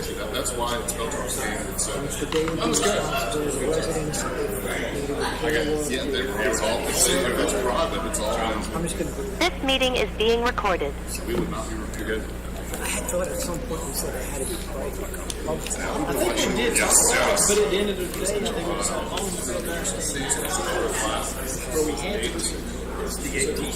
you. That's why it's built our standards. So It's the daily responsibility of the residents. It's all considered. It's private. It's all. I'm just going to. This meeting is being recorded. So we would not be too good. I had thought at some point we said it had to be private. I think you did talk about it, but at the end of the day, I think it was all home where we had it. It's the 18th.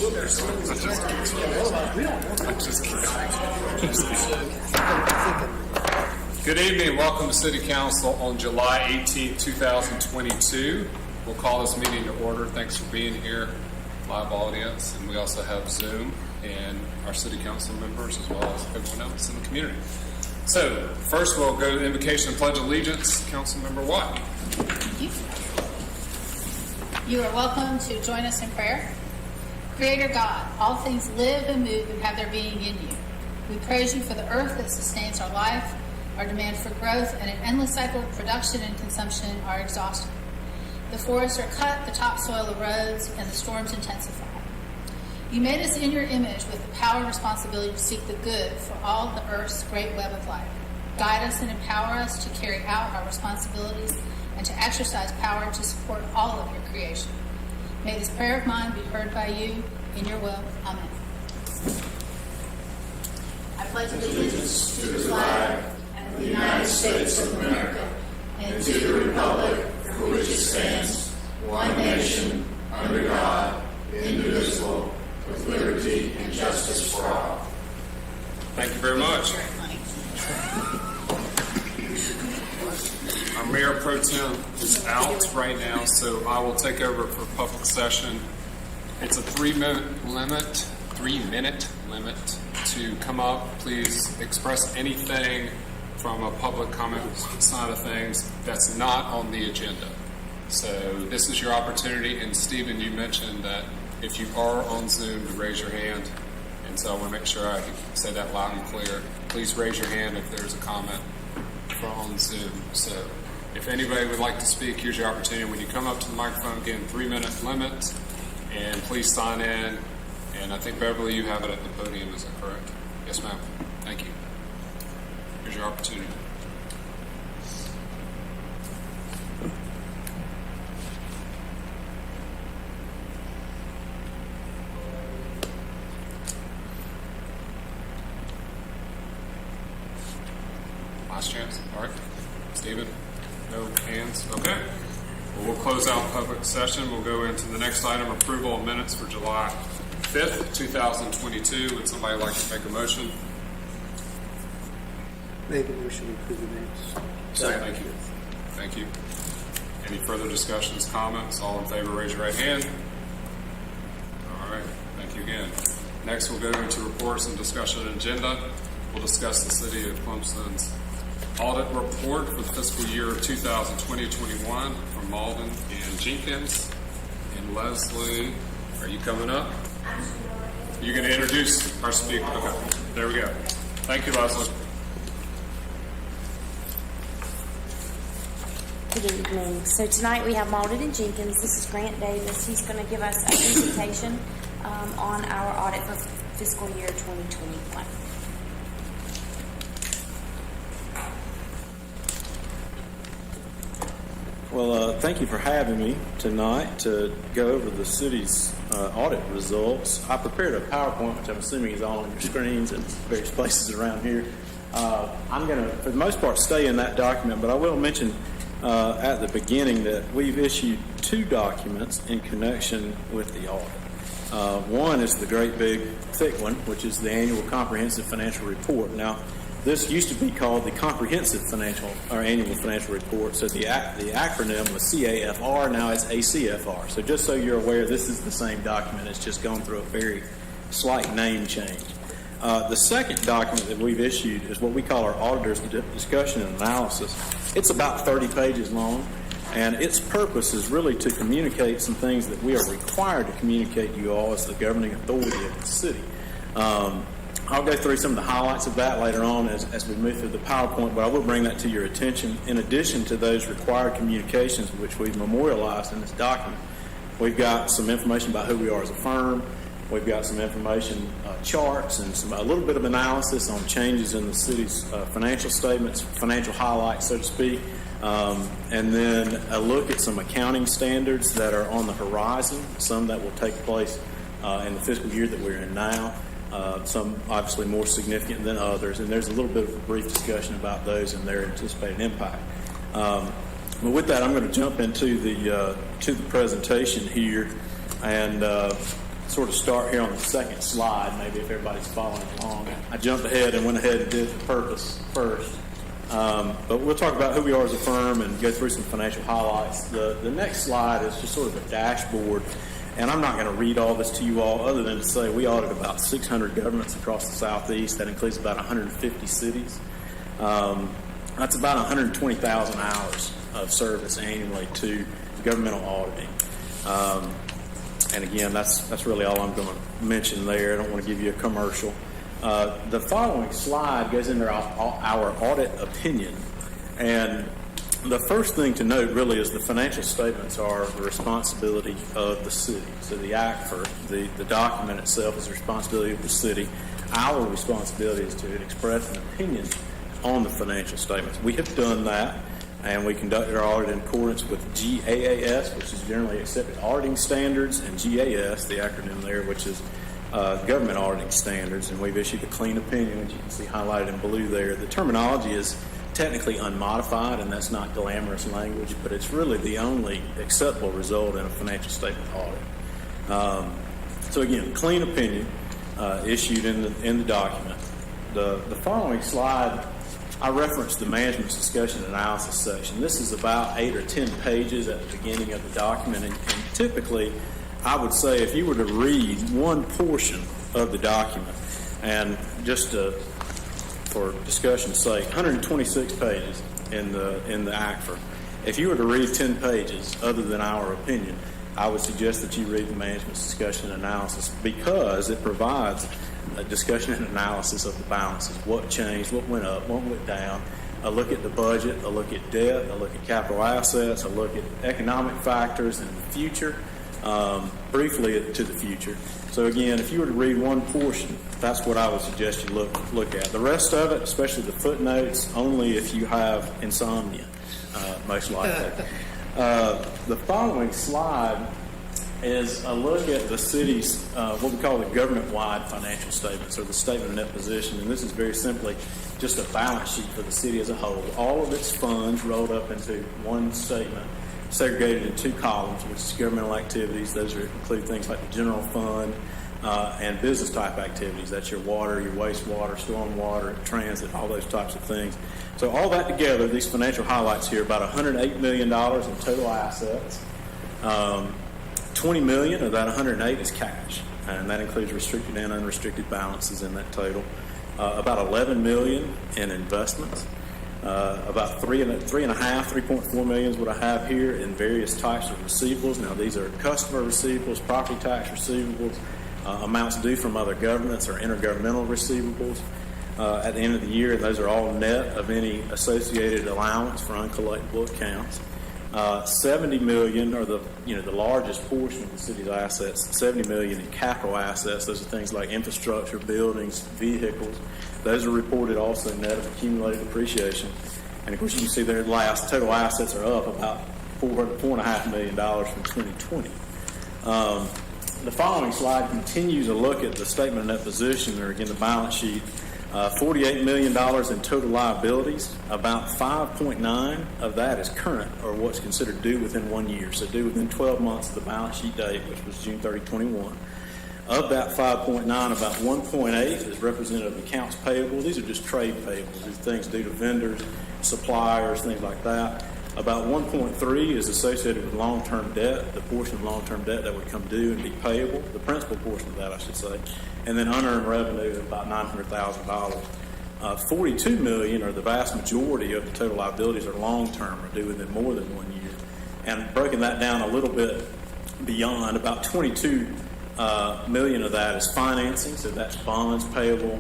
Good evening. Welcome to City Council on July 18, 2022. We'll call this meeting to order. Thanks for being here, live audience, and we also have Zoom and our City Council members as well as everyone else in the community. So first we'll go to the invocation and pledge allegiance. Councilmember Watt. Thank you. You are welcome to join us in prayer. Creator God, all things live and move and have their being in you. We praise you for the earth that sustains our life. Our demand for growth and an endless cycle of production and consumption are exhausting. The forests are cut, the topsoil erodes, and the storms intensify. You made us in your image with the power and responsibility to seek the good for all the earth's great web of life. Guide us and empower us to carry out our responsibilities and to exercise power to support all of your creation. May this prayer of mine be heard by you in your will. Amen. I pledge allegiance to the flag of the United States of America and to the republic for which it stands, one nation, under God, indivisible, with liberty and justice for all. Thank you very much. Our Mayor Pro Tem is out right now, so I will take over for public session. It's a 3-minute limit to come up. Please express anything from a public comment side of things that's not on the agenda. So this is your opportunity, and Stephen, you mentioned that if you are on Zoom to raise your hand, and so I want to make sure I can say that loud and clear. Please raise your hand if there's a comment from Zoom. So if anybody would like to speak, here's your opportunity. When you come up to the microphone, again, 3-minute limit, and please sign in. And I think, Beverly, you have it at the podium. Is that correct? Yes, ma'am. Thank you. Here's your opportunity. Last chance. All right. Stephen? No hands? Okay. Well, we'll close out public session. We'll go into the next item, approval of minutes for July 5th, 2022. Would somebody like to make a motion? Make a motion to approve the minutes. Thank you. Thank you. Any further discussions, comments? All in favor, raise your right hand. All right. Thank you again. Next, we'll go into reports and discussion agenda. We'll discuss the City of Clemson's audit report for the fiscal year 2020-21 from Malden and Jenkins. And Leslie, are you coming up? You're going to introduce our speaker. Okay, there we go. Thank you, Leslie. Good evening. So tonight we have Malden and Jenkins. This is Grant Davis. He's going to give us a presentation on our audit for fiscal year 2021. Well, thank you for having me tonight to go over the city's audit results. I prepared a PowerPoint, which I'm assuming is all on your screens and various places around here. I'm going to, for the most part, stay in that document, but I will mention at the beginning that we've issued 2 documents in connection with the audit. One is the great big thick one, which is the annual comprehensive financial report. Now, this used to be called the Comprehensive Financial or Annual Financial Report. So the acronym was CAFR. Now it's ACFR. So just so you're aware, this is the same document. It's just gone through a very slight name change. The second document that we've issued is what we call our auditor's discussion and analysis. It's about 30 pages long, and its purpose is really to communicate some things that we are required to communicate to you all as the governing authority of the city. I'll go through some of the highlights of that later on as we move through the PowerPoint, but I will bring that to your attention. In addition to those required communications, which we've memorialized in this document, we've got some information about who we are as a firm, We've got some information charts and a little bit of analysis on changes in the city's financial statements, financial highlights, so to speak, and then a look at some accounting standards that are on the horizon, some that will take place in the fiscal year that we're in now, some obviously more significant than others, and there's a little bit of a brief discussion about those and their anticipated impact. But with that, I'm going to jump into the presentation here and sort of start here on the second slide, maybe if everybody's following along. I jumped ahead and went ahead and did the purpose first. But we'll talk about who we are as a firm and go through some financial highlights. The next slide is just sort of a dashboard, and I'm not going to read all this to you all other than to say we audit about 600 governments across the Southeast. That includes about 150 cities. That's about 120,000 hours of service annually to governmental auditing. And again, that's really all I'm going to mention there. I don't want to give you a commercial. The following slide goes into our audit opinion. And the first thing to note really is the financial statements are the responsibility of the city. So the act for the document itself is the responsibility of the city. Our responsibility is to express an opinion on the financial statements. We have done that, and we conducted our audit in accordance with GAAP, which is generally accepted auditing standards, and GAS, the acronym there, which is government auditing standards, and we've issued a clean opinion, which you can see highlighted in blue there. The terminology is technically unmodified, and that's not glamorous language, but it's really the only acceptable result in a financial statement audit. So again, clean opinion issued in the document. The following slide, I referenced the management's discussion and analysis section. This is about 8 or 10 pages at the beginning of the document, and typically I would say if you were to read one portion of the document, and just for discussion's sake, 126 pages in the ACFR. If you were to read 10 pages other than our opinion, I would suggest that you read the management's discussion and analysis, because it provides a discussion and analysis of the balances, what changed, what went up, what went down, a look at the budget, a look at debt, a look at capital assets, a look at economic factors in the future, briefly to the future. So again, if you were to read one portion, that's what I would suggest you look at. The rest of it, especially the footnotes, only if you have insomnia, most likely. The following slide is a look at the city's, what we call the government-wide financial statements, or the statement of net position. And this is very simply just a balance sheet for the city as a whole. All of its funds rolled up into one statement, segregated in two columns, which is governmental activities. Those include things like the general fund and business-type activities. That's your water, your wastewater, stormwater, transit, all those types of things. So all that together, these financial highlights here, about $108 million in total assets. $20 million of that 108 is cash, and that includes restricted and unrestricted balances in that total. About $11 million in investments. About $3.4 million is what I have here in various types of receivables. Now, these are customer receivables, property tax receivables, amounts due from other governments or intergovernmental receivables. At the end of the year, those are all net of any associated allowance for uncollectible accounts. $70 million, or the largest portion of the city's assets, $70 million in capital assets. Those are things like infrastructure, buildings, vehicles. Those are reported also net of accumulated depreciation. And of course, you can see their total assets are up about $4.5 million from 2020. The following slide continues a look at the statement of net position, or again the balance sheet. $48 million in total liabilities. About 5.9 of that is current, or what's considered due within 1 year. So due within 12 months of the balance sheet date, which was June 30, 21. Of that 5.9, about 1.8 is representative of accounts payable. These are just trade payables. These are things due to vendors, suppliers, things like that. About 1.3 is associated with long-term debt, the portion of long-term debt that would come due and be payable, the principal portion of that, I should say. And then unearned revenue is about $900,000. $42 million, or the vast majority of the total liabilities, are long-term, or due within more than 1 year. And breaking that down a little bit beyond, about $22 million of that is financing, so that's bonds payable,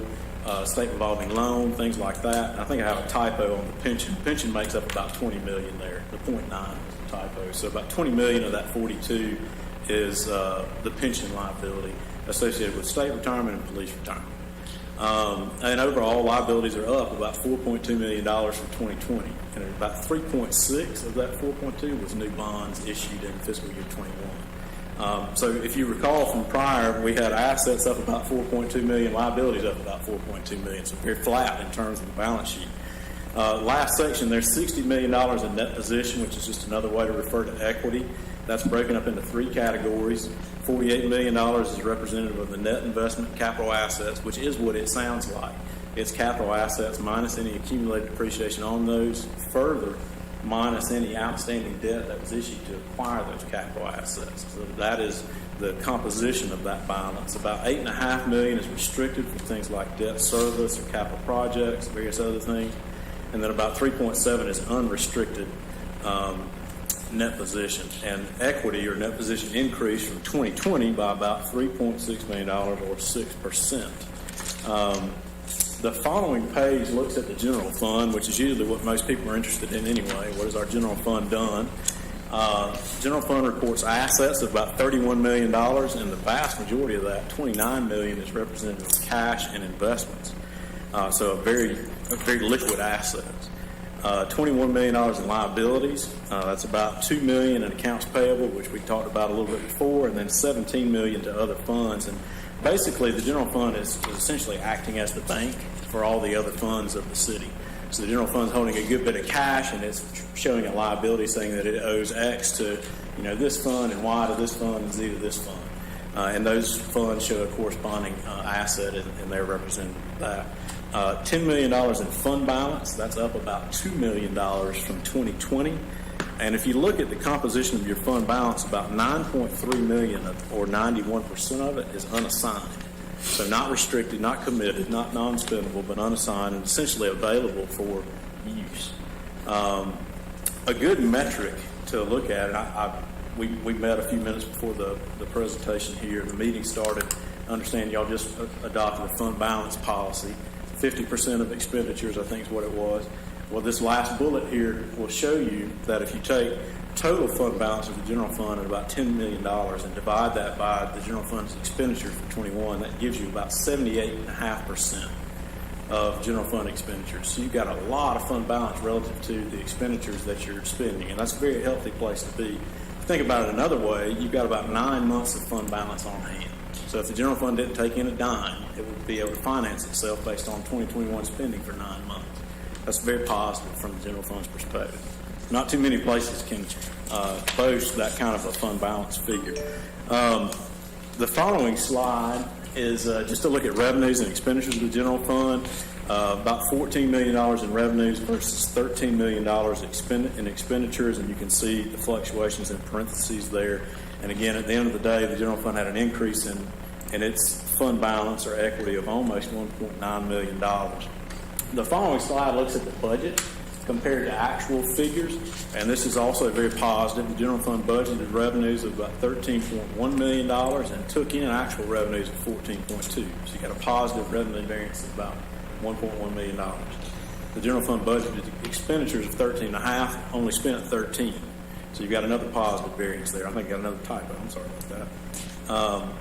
state revolving loan, things like that. And I think I have a typo on the pension. Pension makes up about $20 million there. The 0.9 is a typo. So about $20 million of that 42 is the pension liability. associated with state retirement and police retirement. And overall, liabilities are up about $4.2 million from 2020, and about 3.6 of that 4.2 was new bonds issued in fiscal year 21. So if you recall from prior, we had assets up about 4.2 million, liabilities up about 4.2 million, so very flat in terms of the balance sheet. Last section, there's $60 million in net position, which is just another way to refer to equity. That's broken up into three categories. $48 million is representative of the net investment in capital assets, which is what it sounds like. It's capital assets minus any accumulated depreciation on those, further minus any outstanding debt that was issued to acquire those capital assets. So that is the composition of that balance. About $8.5 million is restricted for things like debt service or capital projects, various other things. And then about 3.7 is unrestricted net position. And equity or net position increased from 2020 by about $3.6 million or 6%. The following page looks at the general fund, which is usually what most people are interested in anyway. What has our general fund done? General fund reports assets of about $31 million, and the vast majority of that, $29 million, is represented as cash and investments. So very liquid assets. $21 million in liabilities. That's about $2 million in accounts payable, which we talked about a little bit before, and then $17 million to other funds. And basically, the general fund is essentially acting as the bank for all the other funds of the city. So the general fund is holding a good bit of cash, and it's showing a liability saying that it owes X to this fund and Y to this fund and Z to this fund. And those funds show a corresponding asset, and they're represented by that. $10 million in fund balance. That's up about $2 million from 2020. And if you look at the composition of your fund balance, about $9.3 million, or 91% of it, is unassigned. So not restricted, not committed, not non-spendable, but unassigned and essentially available for use. A good metric to look at, and we met a few minutes before the presentation here. The meeting started. I understand y'all just adopted a fund balance policy. 50% of expenditures, I think, is what it was. Well, this last bullet here will show you that if you take total fund balance of the general fund at about $10 million and divide that by the general fund's expenditures for 21, that gives you about 78.5% of general fund expenditures. So you've got a lot of fund balance relative to the expenditures that you're spending, and that's a very healthy place to be. Think about it another way, you've got about 9 months of fund balance on hand. So if the general fund didn't take in a dime, it would be able to finance itself based on 2021 spending for 9 months. That's very positive from the general fund's perspective. Not too many places can boast that kind of a fund balance figure. The following slide is just a look at revenues and expenditures of the general fund. About $14 million in revenues versus $13 million in expenditures, and you can see the fluctuations in parentheses there. And again, at the end of the day, the general fund had an increase in its fund balance or equity of almost $1.9 million. The following slide looks at the budget compared to actual figures, and this is also very positive. The general fund budgeted revenues of about $13.1 million and took in actual revenues of $14.2. So you got a positive revenue variance of about $1.1 million. The general fund budgeted expenditures of $13.5, only spent $13. So you've got another positive variance there. I think I got another typo. I'm sorry about that.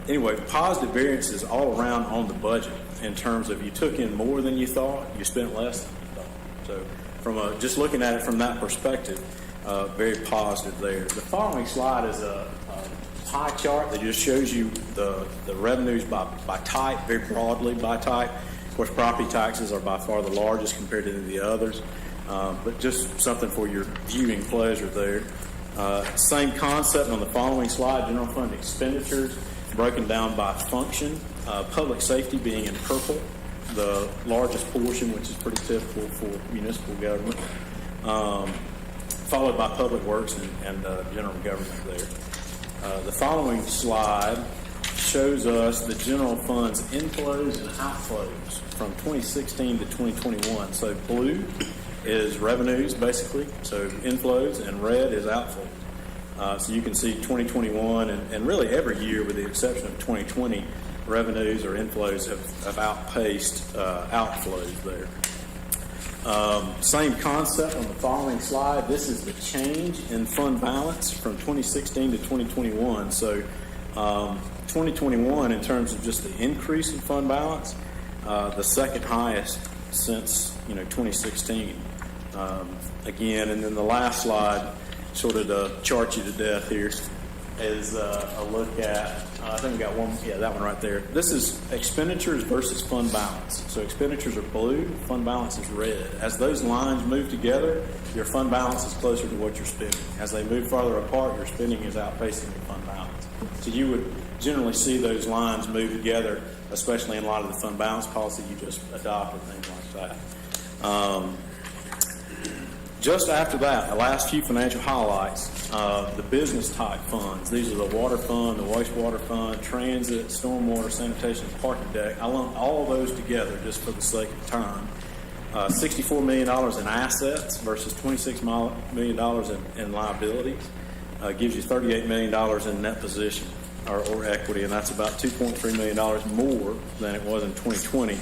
Anyway, positive variances all around on the budget in terms of you took in more than you thought, you spent less than you thought. So from just looking at it from that perspective, very positive there. The following slide is a pie chart that just shows you the revenues by type, very broadly by type. Of course, property taxes are by far the largest compared to the others, but just something for your viewing pleasure there. Same concept on the following slide, general fund expenditures broken down by function, public safety being in purple, the largest portion, which is pretty typical for municipal government, followed by public works and general government there. The following slide shows us the general fund's inflows and outflows from 2016 to 2021. So blue is revenues, basically, so inflows, and red is outflows. So you can see 2021, and really every year with the exception of 2020, revenues or inflows have outpaced outflows there. Same concept on the following slide. This is the change in fund balance from 2016 to 2021. So 2021, in terms of just the increase in fund balance, the second highest since 2016. Again, and then the last slide, sort of to chart you to death here, is a look at, I think we got one, yeah, that one right there. This is expenditures versus fund balance. So expenditures are blue, fund balance is red. As those lines move together, your fund balance is closer to what you're spending. As they move farther apart, your spending is outpacing your fund balance. So you would generally see those lines move together, especially in light of the fund balance policy you just adopted, things like that. Just after that, the last few financial highlights, the business type funds. These are the water fund, the wastewater fund, transit, stormwater, sanitation, and parking deck. I lumped all of those together just for the sake of time. $64 million in assets versus $26 million in liabilities gives you $38 million in net position or equity, and that's about $2.3 million more than it was in 2020.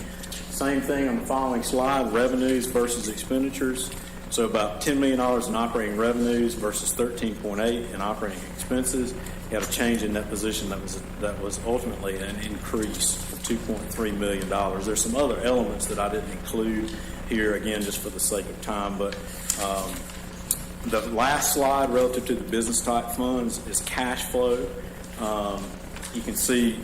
Same thing on the following slide, revenues versus expenditures. So about $10 million in operating revenues versus 13.8 in operating expenses. You had a change in that position that was ultimately an increase of $2.3 million. There's some other elements that I didn't include here, again, just for the sake of time. But the last slide relative to the business type funds is cash flow. You can see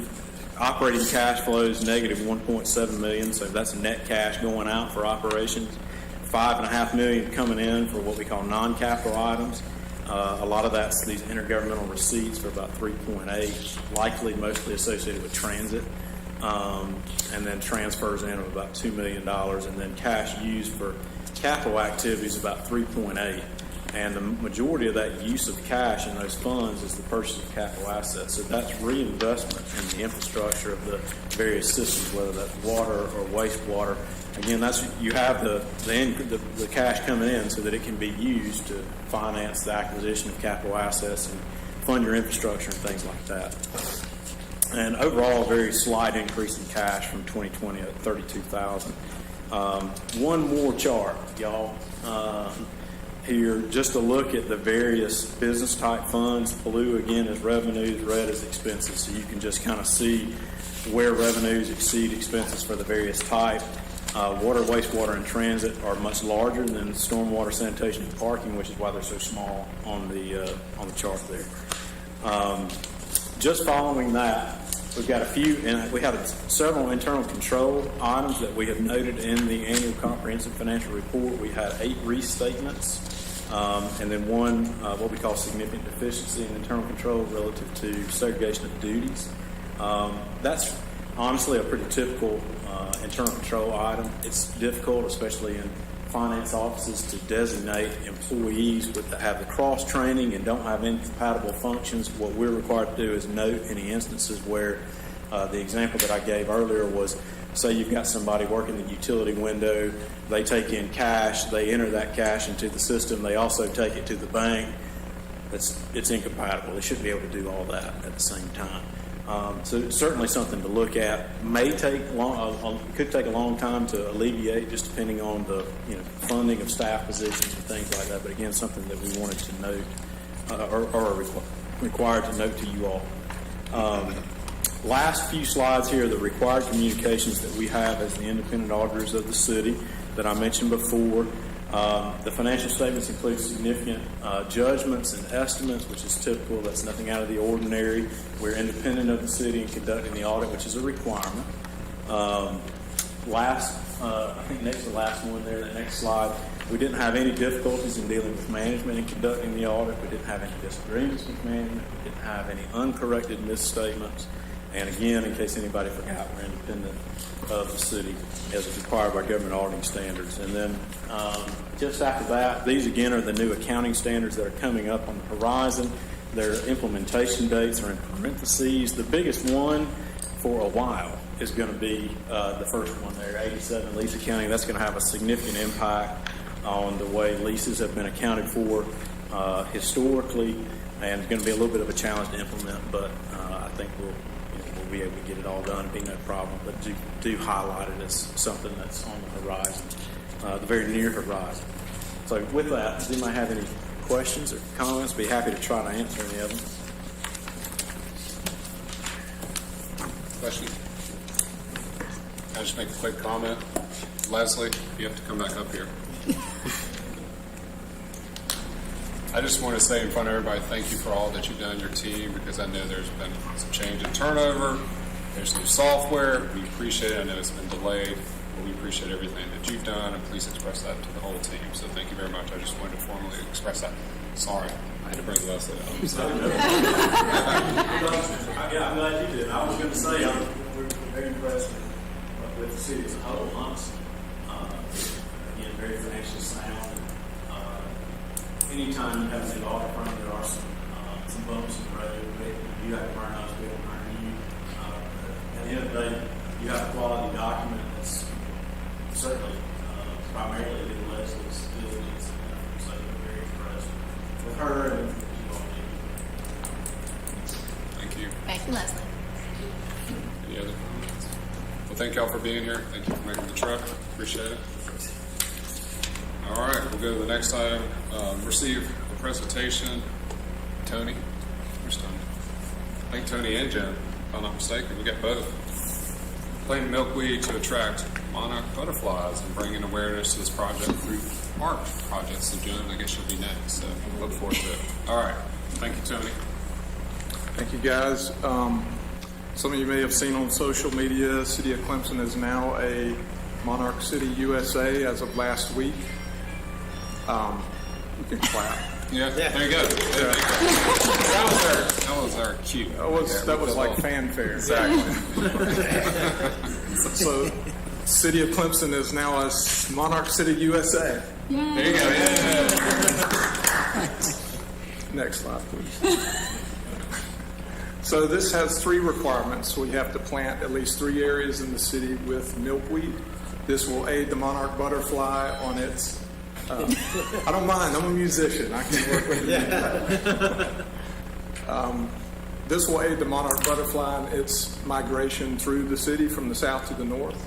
operating cash flows negative $1.7 million. So that's net cash going out for operations. $5.5 million coming in for what we call non-capital items. A lot of that's these intergovernmental receipts for about 3.8, likely mostly associated with transit, and then transfers in of about $2 million, and then cash used for capital activities about 3.8. And the majority of that use of cash in those funds is the purchase of capital assets. So that's reinvestment in the infrastructure of the various systems, whether that's water or wastewater. Again, that's you have the cash coming in so that it can be used to finance the acquisition of capital assets and fund your infrastructure and things like that. And overall, a very slight increase in cash from 2020 at $32,000. One more chart, y'all. Here, just to look at the various business type funds. Blue again is revenues, red is expenses. So you can just kind of see where revenues exceed expenses for the various type. Water, wastewater, and transit are much larger than stormwater, sanitation, and parking, which is why they're so small on the chart there. Just following that, we've got a few, and we have several internal control items that we have noted in the annual comprehensive financial report. We had 8 restatements, and then one what we call significant deficiency in internal control relative to segregation of duties. That's honestly a pretty typical internal control item. It's difficult, especially in finance offices, to designate employees that have the cross training and don't have incompatible functions. What we're required to do is note any instances where the example that I gave earlier was, say you've got somebody working the utility window, they take in cash, they enter that cash into the system, they also take it to the bank. It's incompatible. They shouldn't be able to do all that at the same time. So it's certainly something to look at. May take could take a long time to alleviate, just depending on the funding of staff positions and things like that. But again, something that we wanted to note or are required to note to you all. Last few slides here are the required communications that we have as the independent auditors of the city that I mentioned before. The financial statements include significant judgments and estimates, which is typical. That's nothing out of the ordinary. We're independent of the city in conducting the audit, which is a requirement. I think next to the last one there, the next slide, we didn't have any difficulties in dealing with management in conducting the audit. We didn't have any disagreements with management. We didn't have any uncorrected misstatements. And again, in case anybody forgot, we're independent of the city as is required by government auditing standards. And then just after that, these again are the new accounting standards that are coming up on the horizon. Their implementation dates are in parentheses. The biggest one for a while is going to be the first one there, 87 lease accounting. That's going to have a significant impact on the way leases have been accounted for historically, and it's going to be a little bit of a challenge to implement, but I think we'll be able to get it all done and be no problem. But do highlight it as something that's on the horizon, the very near horizon. So with that, does anybody have any questions or comments? Be happy to try to answer any of them. Question? Can I just make a quick comment? Leslie, you have to come back up here. I just want to say in front of everybody, thank you for all that you've done, your team, because I know there's been some change in turnover. There's new software. We appreciate it. I know it's been delayed, but we appreciate everything that you've done, and please express that to the whole team. So thank you very much. I just wanted to formally express that. Sorry, I had to bring Leslie up. I'm sorry. Yeah, I'm glad you did. I was going to say, we're very impressed with the city as a whole, honestly. Again, very financially sound. Anytime you have a new audit firm, there are some bumps in the road. You have to learn us, we have to learn you. At the end of the day, you have a quality document that's certainly primarily due to Leslie's diligence. So we're very impressed with her and with you all. Thank you. Thank you, Leslie. Any other comments? Well, thank y'all for being here. Thank you for making the trip. Appreciate it. All right, we'll go to the next item. Receive a presentation. Tony. Where's Tony? I think Tony and Jen, if I'm not mistaken. We got both. Planting milkweed to attract monarch butterflies and bringing awareness to this project through art projects. So Jen, I guess you'll be next. So look forward to it. All right. Thank you, Tony. Thank you, guys. Some of you may have seen on social media, City of Clemson is now a Monarch City USA as of last week. You can clap. Yeah, there you go. There you go. That was our cue. That was like fanfare. Exactly. So, City of Clemson is now a Monarch City USA. There you go. Yeah. Next slide, please. So this has 3 requirements. We have to plant at least 3 areas in the city with milkweed. This will aid the monarch butterfly on its... I don't mind. I'm a musician. I can work with it. This will aid the monarch butterfly in its migration through the city from the south to the north.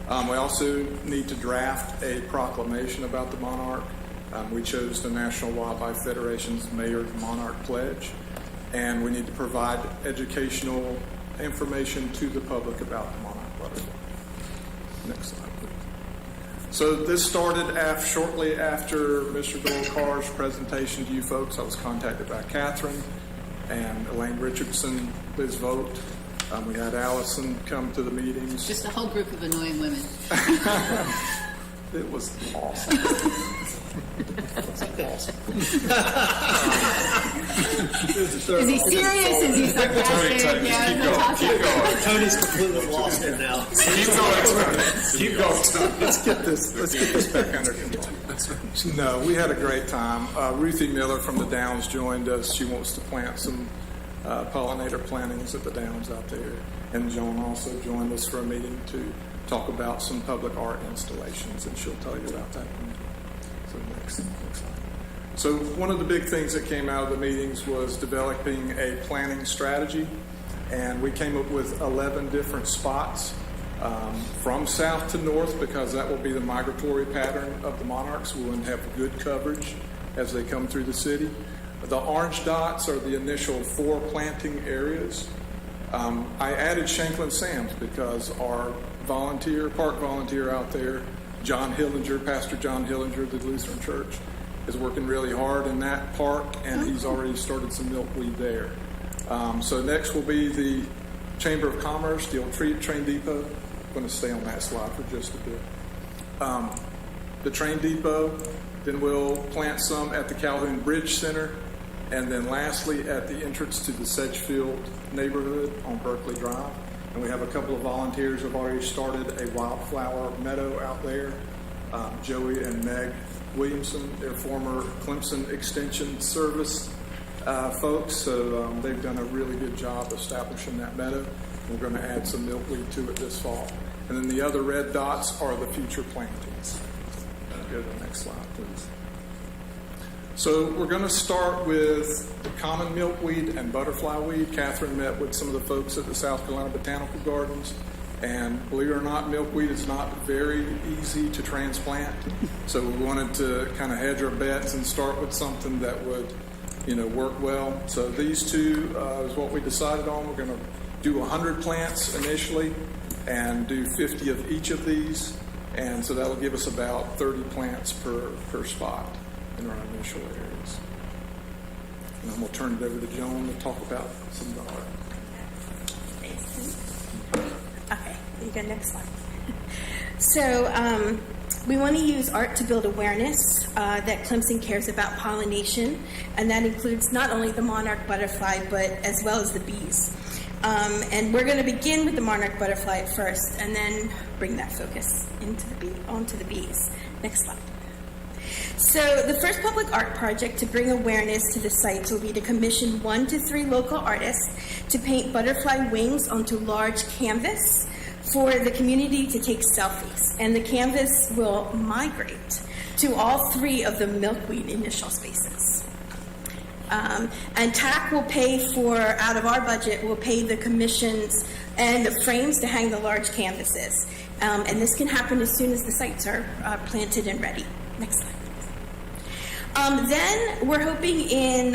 We also need to draft a proclamation about the monarch. We chose the National Wildlife Federation's Mayor's Monarch Pledge, and we need to provide educational information to the public about the monarch butterfly. Next slide, please. So this started shortly after Mr. Dolcar's presentation to you folks. I was contacted by Catherine and Elaine Richardson, Liz Vogt. We had Allison come to the meetings. Just a whole group of annoying women. It was awesome. Is he serious? Is he sarcastic? Keep going. Tony's completely lost it now. Keep going. Let's get this back under control. No, we had a great time. Ruthie Miller from the Downs joined us. She wants to plant some pollinator plantings at the Downs out there. And Joan also joined us for a meeting to talk about some public art installations, and she'll tell you about that. So next slide. So one of the big things that came out of the meetings was developing a planning strategy, and we came up with 11 different spots from south to north, because that will be the migratory pattern of the monarchs. We'll have good coverage as they come through the city. The orange dots are the initial 4 planting areas. I added Shanklin Sam's because our park volunteer out there, John Hillinger, Pastor John Hillinger of the Lutheran Church, is working really hard in that park, and he's already started some milkweed there. So next will be the Chamber of Commerce, the old train depot. I'm going to stay on that slide for just a bit. The train depot, then we'll plant some at the Calhoun Bridge Center, and then lastly at the entrance to the Sedgefield neighborhood on Berkeley Drive. And we have a couple of volunteers who have already started a wildflower meadow out there. Joey and Meg Williamson, they're former Clemson Extension Service folks, so they've done a really good job establishing that meadow. We're going to add some milkweed to it this fall. And then the other red dots are the future plantings. Go to the next slide, please. So we're going to start with the common milkweed and butterfly weed. Catherine met with some of the folks at the South Carolina Botanical Gardens, and believe it or not, milkweed is not very easy to transplant. So we wanted to kind of hedge our bets and start with something that would work well. So these two is what we decided on. We're going to do 100 plants initially and do 50 of each of these. And so that'll give us about 30 plants per spot in our initial areas. And I'm going to turn it over to Joan to talk about some of the art. Okay, you go next slide. So we want to use art to build awareness that Clemson cares about pollination, and that includes not only the monarch butterfly, but as well as the bees. And we're going to begin with the monarch butterfly at first, and then bring that focus onto the bees. Next slide. So the first public art project to bring awareness to the sites will be to commission 1 to 3 local artists to paint butterfly wings onto large canvas for the community to take selfies. And the canvas will migrate to all 3 of the milkweed initial spaces. And TAC will pay for, out of our budget, will pay the commissions and the frames to hang the large canvases. And this can happen as soon as the sites are planted and ready. Next slide. Then we're hoping in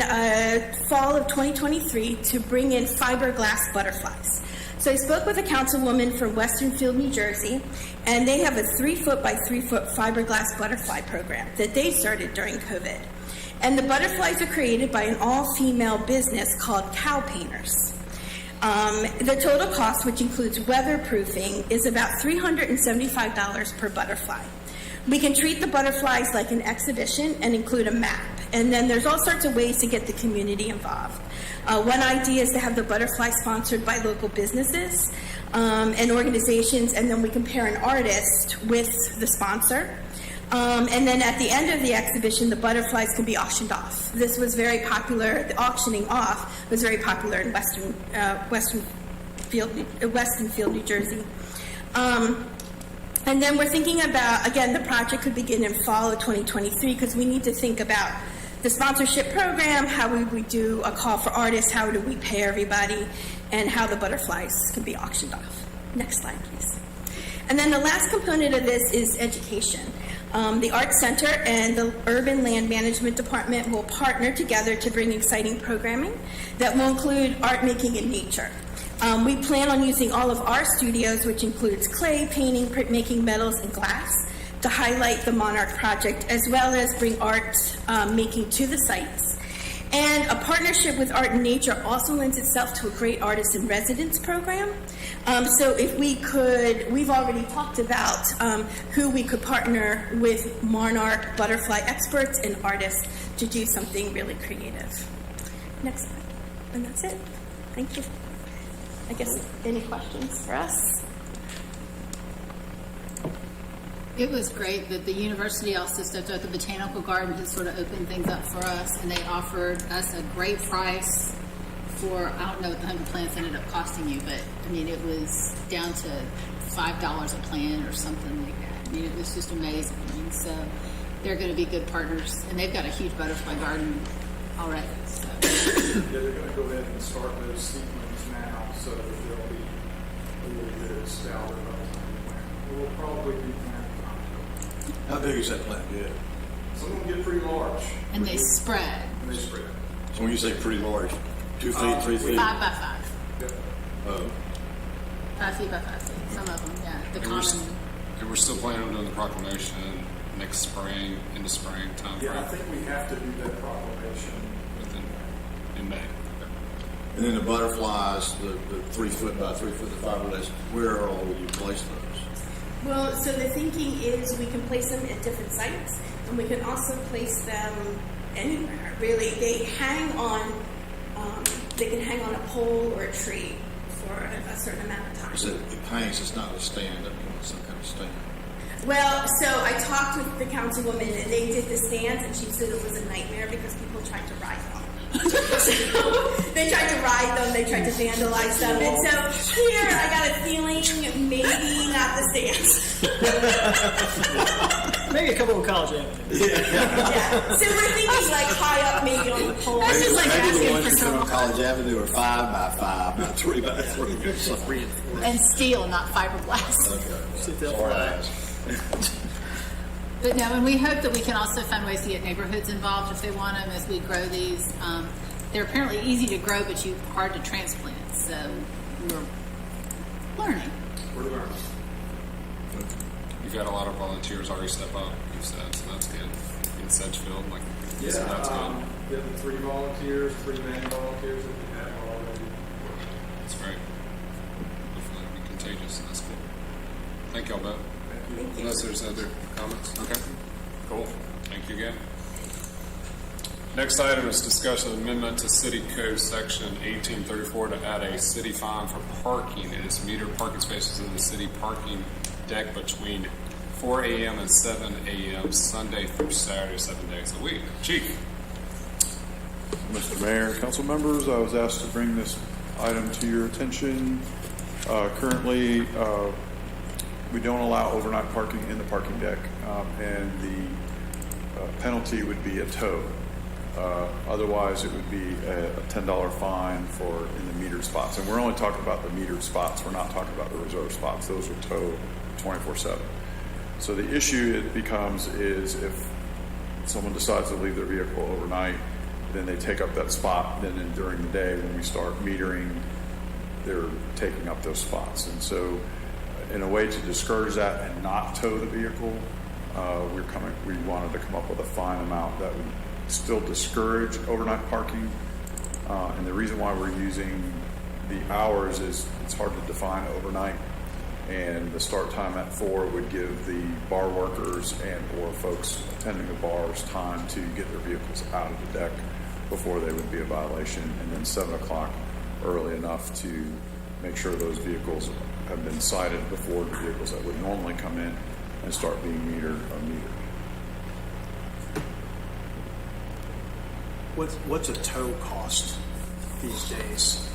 fall of 2023 to bring in fiberglass butterflies. So I spoke with a councilwoman from Westernfield, New Jersey, and they have a 3-foot by 3-foot fiberglass butterfly program that they started during COVID. And the butterflies are created by an all-female business called Cow Painters. The total cost, which includes weatherproofing, is about $375 per butterfly. We can treat the butterflies like an exhibition and include a map. And then there's all sorts of ways to get the community involved. One idea is to have the butterfly sponsored by local businesses and organizations, and then we can pair an artist with the sponsor. And then at the end of the exhibition, the butterflies can be auctioned off. This was very popular. The auctioning off was very popular in Westonfield, New Jersey. And then we're thinking about, again, the project could begin in fall of 2023 because we need to think about the sponsorship program, how would we do a call for artists, how do we pay everybody, and how the butterflies can be auctioned off. Next slide, please. And then the last component of this is education. The Art Center and the Urban Land Management Department will partner together to bring exciting programming that will include art making in nature. We plan on using all of our studios, which includes clay, painting, printmaking, metals, and glass, to highlight the Monarch project, as well as bring art making to the sites. And a partnership with Art and Nature also lends itself to a great artist in residence program. So if we could, we've already talked about who we could partner with Monarch butterfly experts and artists to do something really creative. Next slide. And that's it. Thank you. I guess, any questions for us? It was great that the university also stepped up. The botanical garden has sort of opened things up for us, and they offered us a great price for, I don't know what the 100 plants ended up costing you, but I mean, it was down to $5 a plant or something like that. I mean, it was just amazing. And so they're going to be good partners, and they've got a huge butterfly garden already. So. Yeah, they're going to go ahead and start those seedlings now, so that they'll be a little bit established by the time we plant. We'll probably be planting. How big is that plant? Yeah. Some of them get pretty large. And they spread. And they spread. So when you say pretty large, 2 feet, 3 feet? 5 by 5. Yep. Oh. 5 feet by 5 feet. Some of them, yeah. The common. And we're still planning on doing the proclamation next spring, in the spring time Yeah, I frame, think we have to do that proclamation. in May. And then the butterflies, the 3 foot by 3 foot, the fiberglass, where all will you place those? Well, so the thinking is we can place them at different sites, and we can also place them anywhere. Really, they hang on. They can hang on a pole or a tree for a certain amount of time. So it hangs, it's not a stand, I mean, it's some kind of stand. Well, so I talked with the councilwoman, and they did the stands, and she said it was a nightmare because people tried to ride them. So they tried to ride them, they tried to vandalize them, and so here I got a feeling maybe not the stands. Maybe a couple of college avenue. Yeah. So we're thinking like high up, maybe on the pole. That's just like Maybe the asking ones for that come on some. College Avenue are 5 by 5, not 3 by 3. And steel, not fiberglass. Okay. Sit there. Sorry to ask. But no, and we hope that we can also find ways to get neighborhoods involved if they want them as we grow these. They're apparently easy to grow, but hard to transplant. So we're learning. We're learning. You've got a lot of volunteers already step up, you said, so that's good. In Sedgefield, Yeah, so that's good. we have the 3 volunteers, 3 main volunteers that we have already. That's great. Hopefully it'll be contagious, so that's cool. Thank y'all both. Unless there's other comments? Okay, cool. Thank you again. Next item is discussion of amendment to City Code Section 1834 to add a city fine for parking. It is metered parking spaces in the city parking deck between 4 a.m. and 7 a.m. Sunday through Saturday, 7 days a week. Chief. Mr. Mayor, council members, I was asked to bring this item to your attention. Currently, we don't allow overnight parking in the parking deck, and the penalty would be a tow. Otherwise, it would be a $10 fine for in the metered spots. And we're only talking about the metered spots. We're not talking about the reserved spots. Those are towed 24/7. So the issue it becomes is if someone decides to leave their vehicle overnight, then they take up that spot. Then during the day, when we start metering, they're taking up those spots. And so in a way to discourage that and not tow the vehicle, we wanted to come up with a fine amount that would still discourage overnight parking. And the reason why we're using the hours is it's hard to define overnight. And the start time at 4 would give the bar workers and or folks attending the bars time to get their vehicles out of the deck before they would be a violation. And then 7 o'clock early enough to make sure those vehicles have been cited before the vehicles that would normally come in and start being metered are metered. What's a tow cost these days?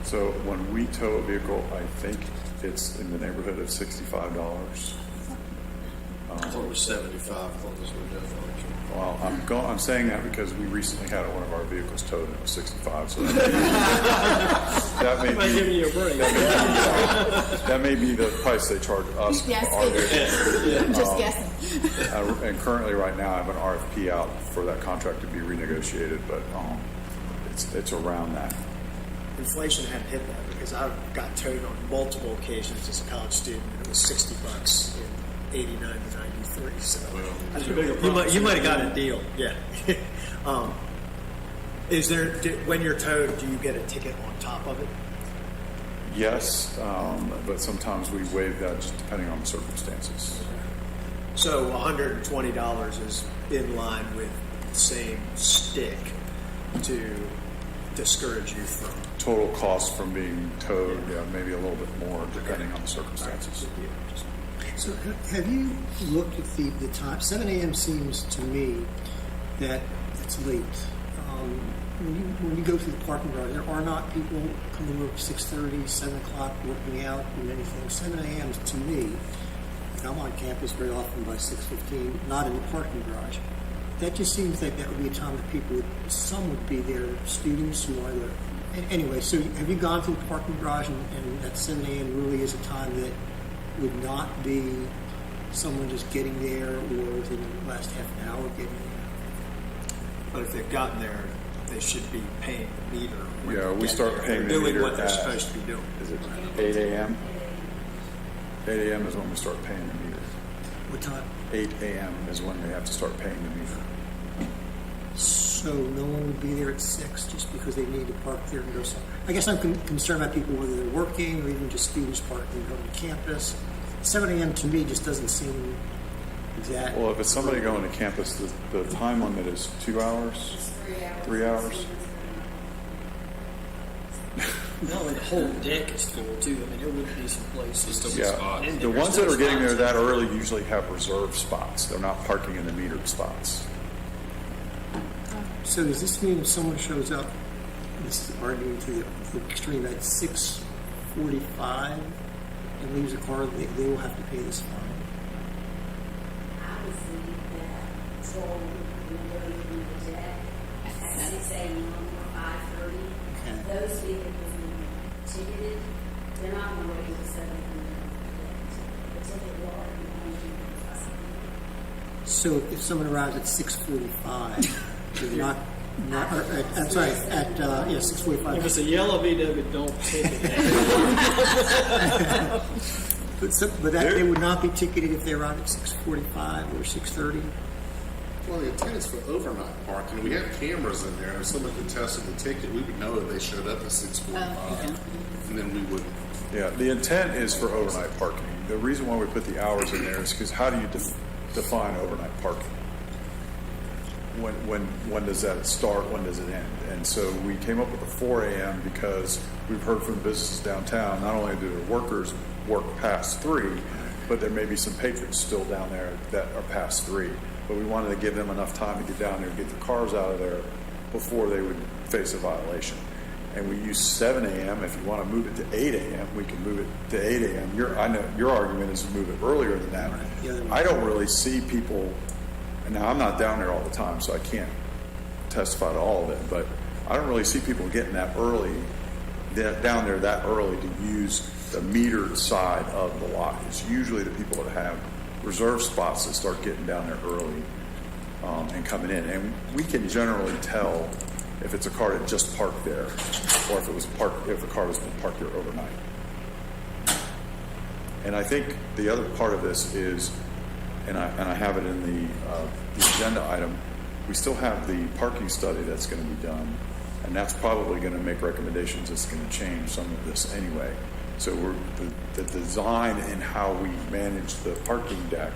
So when we tow a vehicle, I think it's in the neighborhood of $65. I thought it was 75. I thought this was definitely. Well, I'm saying that because we recently had one of our vehicles towed and it was 65. So that may I'm giving you a break. that may be the price they charge us for our vehicle. I'm just guessing. And currently, right now, I have an RFP out for that contract to be renegotiated, but it's around that. Inflation hadn't hit that because I got towed on multiple occasions as a college student, and it was $60 in '89 to '93. So you might have got a deal. Yeah. Is there when you're towed, do you get a ticket on top of it? Yes, but sometimes we waive that just depending on the circumstances. So $120 is in line with the same stick to discourage you from Total cost from being towed, yeah, maybe a little bit more depending on the circumstances. So have you looked at the time? 7 a.m. seems to me that it's late. When you go through the parking lot, there are not people coming over at 6:30, 7 o'clock, working out and anything. 7 a.m. to me, I'm on campus very often by 6:15, not in the parking garage. That just seems like that would be a time that some would be there, students who are there. Anyway, so have you gone through the parking garage and that 7 a.m. really is a time that would not be someone just getting there or within the last half an hour getting there? But if they've gotten there, they should be paying the meter. Yeah, we start paying the doing meter what they're at, supposed to be doing. Is it 8 a.m.? 8 a.m. is when we start paying the meter. What time? 8 a.m. is when they have to start paying the meter. So no one would be there at 6 just because they need to park there and go somewhere. I guess I'm concerned about people whether they're working or even just students parking and going to campus. 7 a.m. to me just doesn't seem exact. Well, if it's somebody going to campus, the time limit is 2 hours? 3 hours? No, the whole deck is full too. I mean, there would be some places. Spot. The ones that are getting there that early usually have reserved spots. They're not parking in the metered spots. So does this mean if someone shows up, this is arguing to the extreme, at 6:45 and leaves a car, they will have to pay this fine? Obviously, that patrol will go through the deck at 6 a.m. or 5:30. Okay. Those vehicles will be ticketed. They're not going to wait until 7 a.m. The ticket will already be on So if someone arrives at 6:45, they're not, I'm sorry, at 6:45. If it's a yellow VW, don't take it. But they would not be ticketed if they arrive at 6:45 or 6:30? Well, the intent is for overnight parking. We have cameras in there. If someone contested the ticket, we would know that they showed up at 6:45, and then we would. Yeah, the intent is for overnight parking. The reason why we put the hours in there is because how do you define overnight parking? When does that start? When does it end? And so we came up with the 4 a.m. because we've heard from businesses downtown, not only do their workers work past 3, but there may be some patrons still down there that are past 3. But we wanted to give them enough time to get down there and get their cars out of there before they would face a violation. And we use 7 a.m. If you want to move it to 8 a.m., we can move it to 8 a.m. I know your argument is to move it earlier than that. I don't really see people, and now I'm not down there all the time, so I can't testify to all of it, but I don't really see people getting that early, down there that early to use the metered side of the lot. It's usually the people that have reserved spots that start getting down there early and coming in. And we can generally tell if it's a car that just parked there, or if a car was parked there overnight. And I think the other part of this is, and I have it in the agenda item, we still have the parking study that's going to be done, and that's probably going to make recommendations that's going to change some of this anyway. So the design and how we manage the parking deck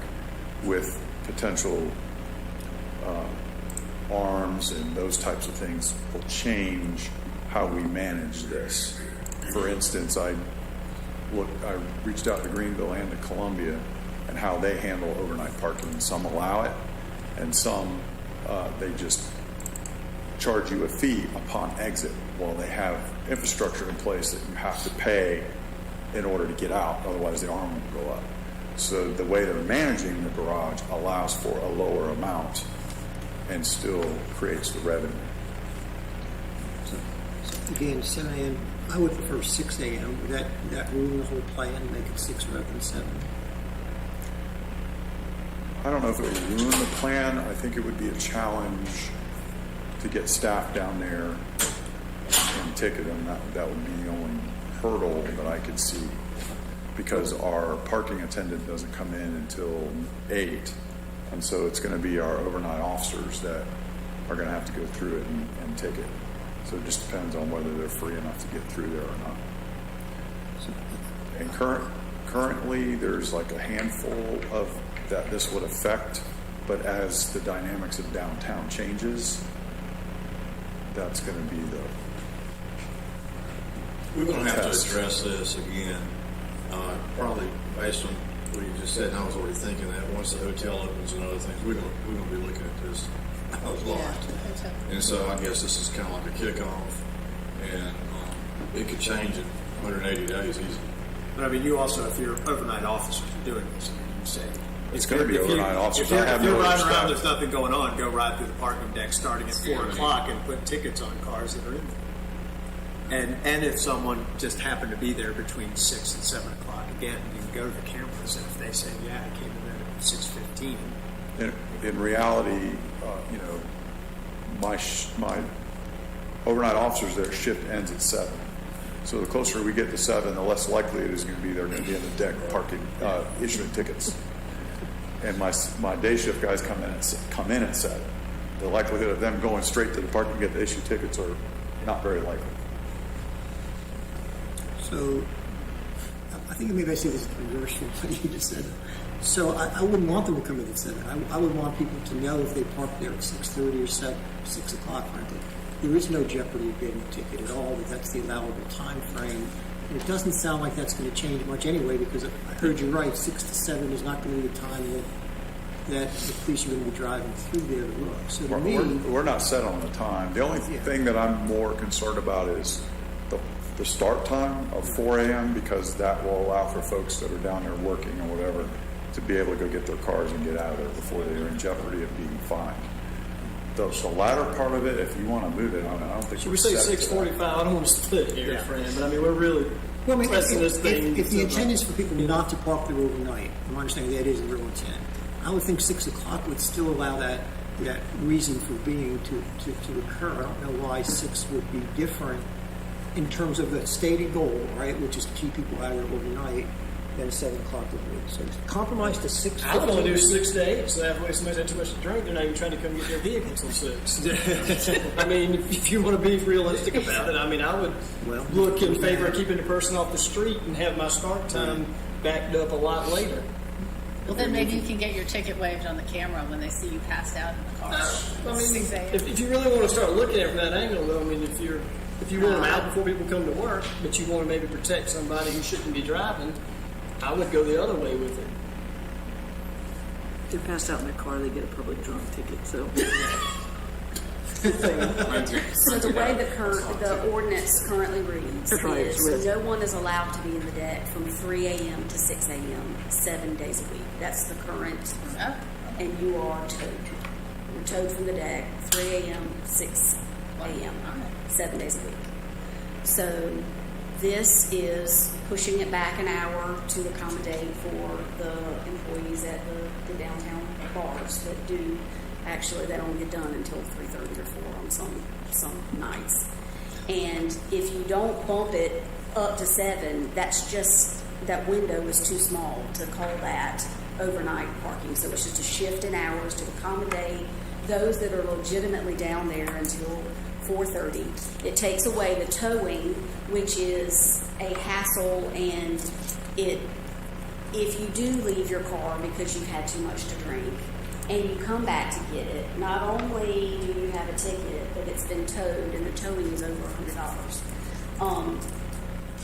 with potential arms and those types of things will change how we manage this. For instance, I reached out to Greenville and to Columbia and how they handle overnight parking. Some allow it, and some they just charge you a fee upon exit while they have infrastructure in place that you have to pay in order to get out, otherwise the arm will go up. So the way they're managing the garage allows for a lower amount and still creates the revenue. So again, 7 a.m., I would prefer 6 a.m. Would that ruin the whole plan, make it 6 rather than 7? I don't know if it would ruin the plan. I think it would be a challenge to get staff down there and ticket them. That would be the only hurdle that I could see, because our parking attendant doesn't come in until 8, and so it's going to be our overnight officers that are going to have to go through it and take it. So it just depends on whether they're free enough to get through there or not. And currently there's like a handful of that this would affect, but as the dynamics of downtown changes, that's going to be We're going to have test. to address this again, probably based on what you just said, and I was already thinking that once the hotel opens and other things, we're going to be looking at this a lot. And so I guess this is kind of like a kickoff, and it could change in 180 days easily. But I mean, you also, if you're overnight officers doing this, you say It's going to be overnight officers. If I have you're no riding other around, staff. there's nothing going on. Go ride through the parking deck starting at 4 o'clock and put tickets on cars that are in there. And if someone just happened to be there between 6 and 7 o'clock, again, you can go to the cameras, and if they say, "Yeah, I came in there at 6:15." In reality, my overnight officers, their shift ends at 7. So the closer we get to 7, the less likely it is going to be they're going to be in the deck parking, issuing tickets. And my day shift guys come in at 7. The likelihood of them going straight to the parking to get to issue tickets are not very likely. So I think maybe I say this in reverse from what you just said. So I wouldn't want them to come in at 7. I would want people to know if they park there at 6:30 or 6 o'clock, frankly. There is no jeopardy of getting a ticket at all, that's the allowable time frame. And it doesn't sound like that's going to change much anyway, because I heard you right, 6 to 7 is not going to be the time that the police are going to be driving through there to look. So to me, We're not set on the time. The only thing that I'm more concerned about is the start time of 4 a.m. because that will allow for folks that are down there working or whatever to be able to go get their cars and get out of there before they are in jeopardy of being fined. The latter part of it, if you want to move it, I don't think Should we say 6:45? I don't want to split here, Fran, but I mean, we're really well, I mean, pressing this thing. if the intent is for people not to park there overnight, I'm understanding that is the real intent. I would think 6 o'clock would still allow that reason for being to occur. I don't know why 6 would be different in terms of the stated goal, right, which is to keep people out of there overnight, than 7 o'clock would be. So compromise to 6. I would only do 6 to 8, so that way if somebody's had too much to drink, they're not even trying to come get their vehicle until 6. I mean, if you want to be realistic about it, I mean, I would look in favor of keeping the person off the street and have my start time backed up a lot later. Well, then maybe you can get your ticket waived on the camera when they see you passed out in the car. I mean, 6 a.m. if you really want to start looking at it from that angle, though, I mean, if you want them out before people come to work, but you want to maybe protect somebody who shouldn't be driving, I would go the other way with it. If they're passed out in their car, they get a public drunk ticket, so. So the way the ordinance currently reads That's right, is it's no one is allowed to be in the deck from 3 a.m. to 6 a.m. 7 days a week. That's the current, and you are towed. You're towed from the deck 3 a.m. 6 a.m. 7 days a week. So this is pushing it back an hour to accommodate for the employees at the downtown bars that do. Actually, they don't get done until 3:30 or 4 on some nights. And if you don't bump it up to 7, that's just, that window is too small to call that overnight parking. So it's just a shift in hours to accommodate those that are legitimately down there until 4:30. It takes away the towing, which is a hassle, and if you do leave your car because you've had too much to drink, and you come back to get it, not only do you have a ticket, but it's been towed, and the towing is over $100.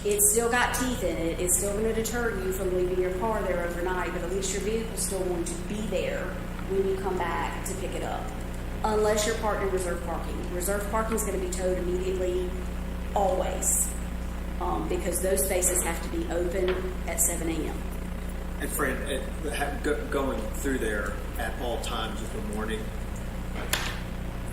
It's still got teeth in it. It's still going to deter you from leaving your car there overnight, but at least your vehicle's still going to be there when you come back to pick it up, unless you're parked in reserve parking. Reserve parking is going to be towed immediately, always, because those spaces have to be open at 7 a.m. And Fred, going through there at all times of the morning,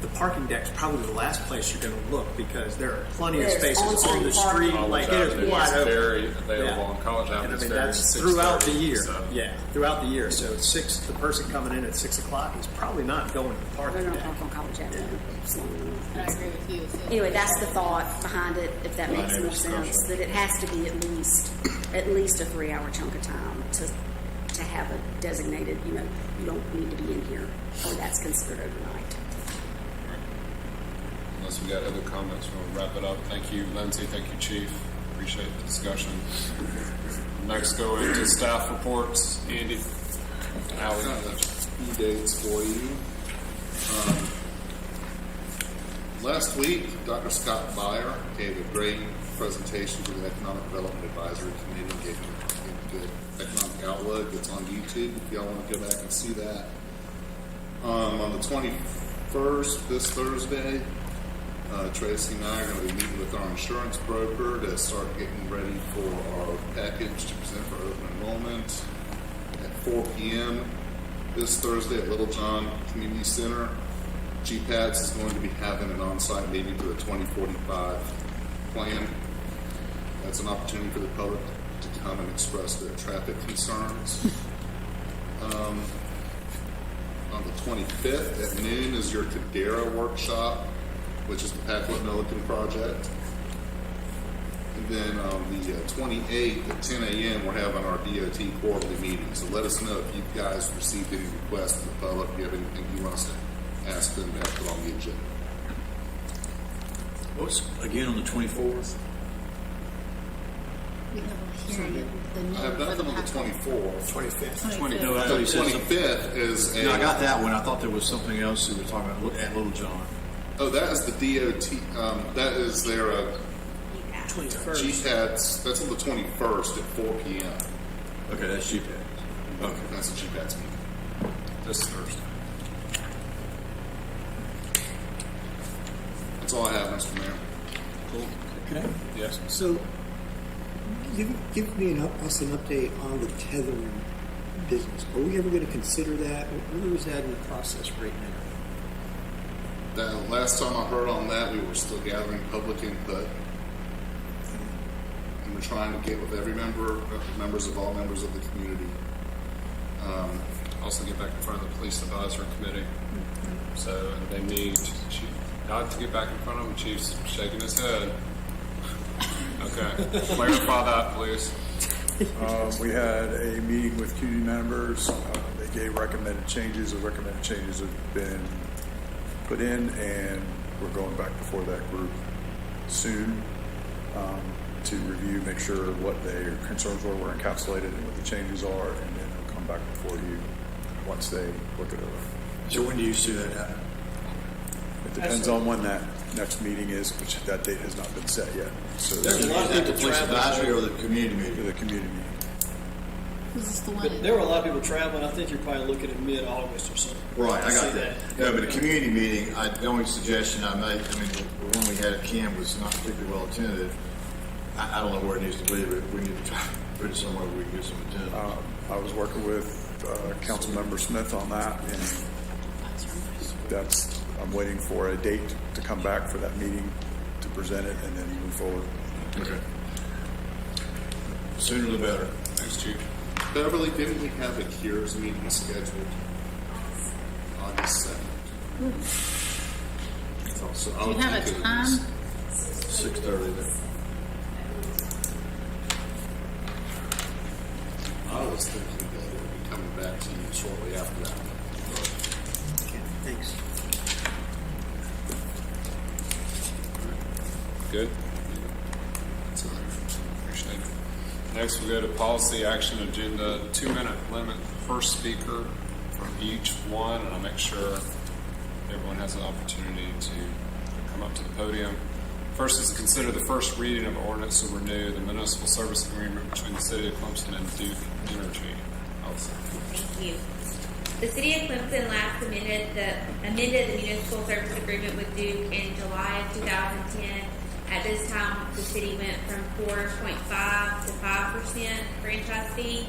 the parking deck's probably the last place you're going to look, because there are plenty of spaces on the street. Like, it is wide open. Very available on College Avenue. And I mean, very that's 6:30, throughout the year. so. Yeah, throughout the year. So the person coming in at 6 o'clock is probably not going to the They're parking going to deck. deck. Park on College Avenue. And I agree with you. Anyway, that's the thought behind it, if that makes more sense, that it has to be at least a 3-hour chunk of time to have a designated, you don't need to be in here, or that's considered overnight. Unless we got other comments, we'll wrap it up. Thank you, Lindsay. Thank you, Chief. Appreciate the discussion. Next, go into staff reports. Andy, Ally. Few dates for you. Last week, Dr. Scott Beyer gave a great presentation to the Economic Development Advisory Committee, gave a good economic outlook. It's on YouTube if y'all want to go back and see that. On the 21st, this Thursday, Tracy and I are going to be meeting with our insurance broker to start getting ready for our package to present for open enrollment at 4 p.m. this Thursday at Little John Community Center. GPADS is going to be having an on-site meeting for the 2045 plan. That's an opportunity for the public to come and express their traffic concerns. On the 25th at noon is your Cadera workshop, which is the Packwood Milliken project. And then on the 28th at 10 a.m., we're having our DOT quarterly meeting. So let us know if you guys received any requests from the public, if you have anything you want us to ask them to put on the agenda. What's again on the 24th? We have a hearing. I have nothing on the 24th. 25th. No, I thought The you said something. 25th is a... No, I got that one. I thought there was something else we were talking about at Little John. Oh, that is the DOT. That is their 21st. GPADS. That's on the 21st at 4 p.m. Okay, that's GPAD. Okay. That's the GPADS meeting. This Thursday. That's all I have, Mr. Mayor. Okay. Yes. So, give me us an update on the tethering business. Are we ever going to consider that? Where is that in the process right now? The last time I heard on that, we were still gathering public input. And we're trying to get with every members of all members of the community. also get back in front of the police advisory committee. So, and they need not to get back in front of them. Chief's shaking his head. Okay, clarify that, please. We had a meeting with community members. They gave recommended changes. The recommended changes have been put in, and we're going back before that group soon to review, make sure what their concerns were encapsulated and what the changes are, and then they'll come back before you once they look it over. So when do you see that happen? It depends on when that next meeting is, which that date has not been set yet. So There's a lot of Is that the people police traveling. advisory or the community the meeting? community meeting. This is the one. But there were a lot of people traveling. I think you're probably looking at mid-August or something. Right, I See got that. No, but the community meeting, the only suggestion I made, the one we had at Cam was not particularly well attended. I don't know where it needs to be, but we need to try to put it somewhere where we can get some attendance. I was working with Councilmember Smith on that, and I'm waiting for a date to come back for that meeting to present it and then move forward. Okay. Sooner the better. Thanks, Chief. Beverly, didn't we have a CURES meeting scheduled August 2nd? So I Do would you have think a it time? was 6:30 then. I was thinking that it would be coming back to you shortly after that. Okay, thanks. Good. Appreciate it. Next, we go to policy action agenda, 2-minute limit per speaker from each one, and I'll make sure everyone has an opportunity to come up to the podium. First is to consider the first reading of ordinance to renew the municipal service agreement between the City of Clemson and Duke Energy. Allison. Thank you. The City of Clemson last amended the municipal service agreement with Duke in July of 2010. At this time, the city went from 4.5 to 5% franchise fee.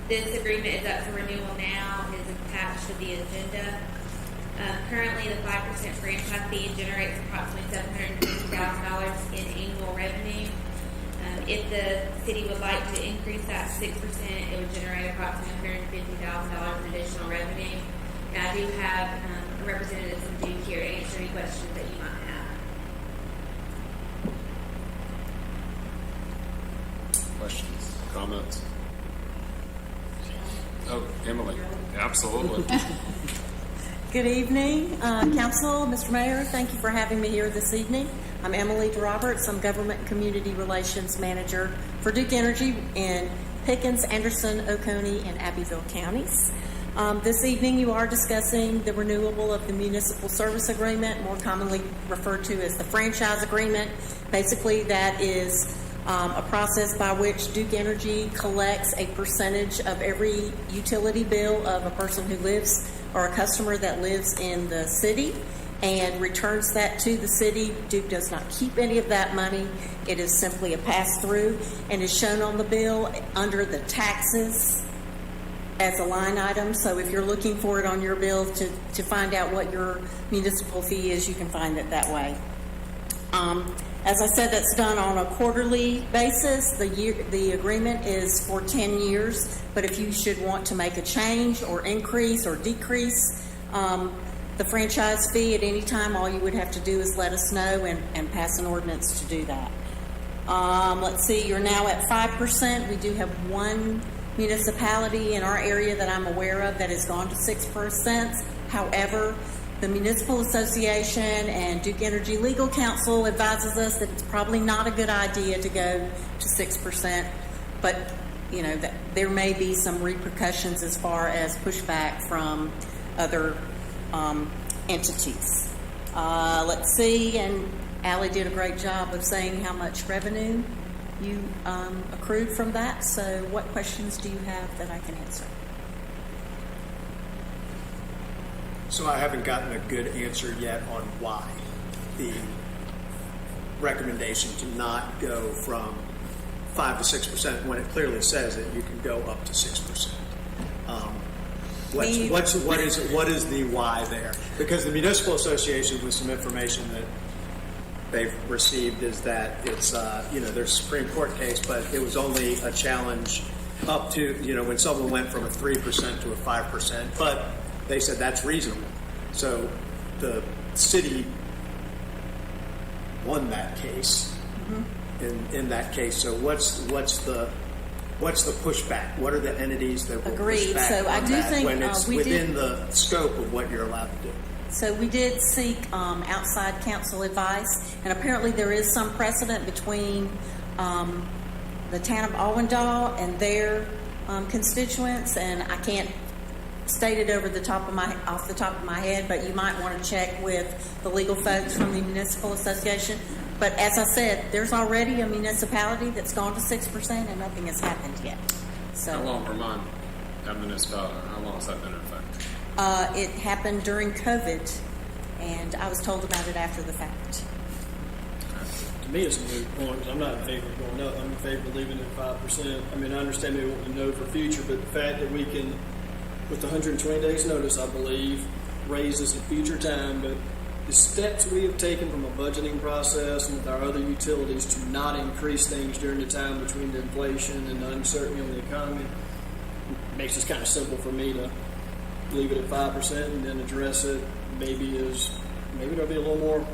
This agreement is up for renewal now. It is attached to the agenda. Currently, the 5% franchise fee generates approximately $750,000 in annual revenue. If the city would like to increase that 6%, it would generate approximately $150,000 in additional revenue. Now, I do have a representative from Duke here to answer any questions that you might have. Questions, comments? Oh, Emily, absolutely. Good evening, Council, Mr. Mayor. Thank you for having me here this evening. I'm Emily Roberts. I'm Government and Community Relations Manager for Duke Energy in Pickens, Anderson, Oconee, and Abbeville counties. This evening, you are discussing the renewal of the municipal service agreement, more commonly referred to as the franchise agreement. Basically, that is a process by which Duke Energy collects a percentage of every utility bill of a person who lives or a customer that lives in the city and returns that to the city. Duke does not keep any of that money. It is simply a pass-through and is shown on the bill under the taxes as a line item. So if you're looking for it on your bill to find out what your municipal fee is, you can find it that way. As I said, that's done on a quarterly basis. The agreement is for 10 years, but if you should want to make a change or increase or decrease the franchise fee at any time, all you would have to do is let us know and pass an ordinance to do that. Let's see, you're now at 5%. We do have one municipality in our area that I'm aware of that has gone to 6%. However, the Municipal Association and Duke Energy Legal Counsel advises us that it's probably not a good idea to go to 6%, but you know that there may be some repercussions as far as pushback from other entities. Let's see, and Allie did a great job of saying how much revenue you accrued from that. So what questions do you have that I can answer? So I haven't gotten a good answer yet on why the recommendation to not go from 5 to 6% when it clearly says that you can go up to 6%. What is the why there? Because the Municipal Association, with some information that they've received, is that it's there's a Supreme Court case, but it was only a challenge up to, when someone went from a 3% to a 5%, but they said that's reasonable. So the city won that case in that case. So what's the pushback? What are the entities that will Agreed. push back So I on do that think, when it's we within did- the scope of what you're allowed to do? So we did seek outside counsel advice, and apparently there is some precedent between the town of Allendale and their constituents, and I can't state it off the top of my head, but you might want to check with the legal folks from the municipal association. But as I said, there's already a municipality that's gone to 6%, and nothing has happened yet. So How long, remind that municipality, how long has that been in effect? it happened during COVID, and I was told about it after the fact. To me, it's a moot point because I'm not in favor of going up. I'm in favor of leaving it at 5%. I mean, I understand they want to know for future, but the fact that we can, with the 120 days notice, I believe, raise this at future time. But the steps we have taken from a budgeting process and with our other utilities to not increase things during the time between the inflation and the uncertainty on the economy makes it kind of simple for me to leave it at 5% and then address it. Maybe there'll be a little more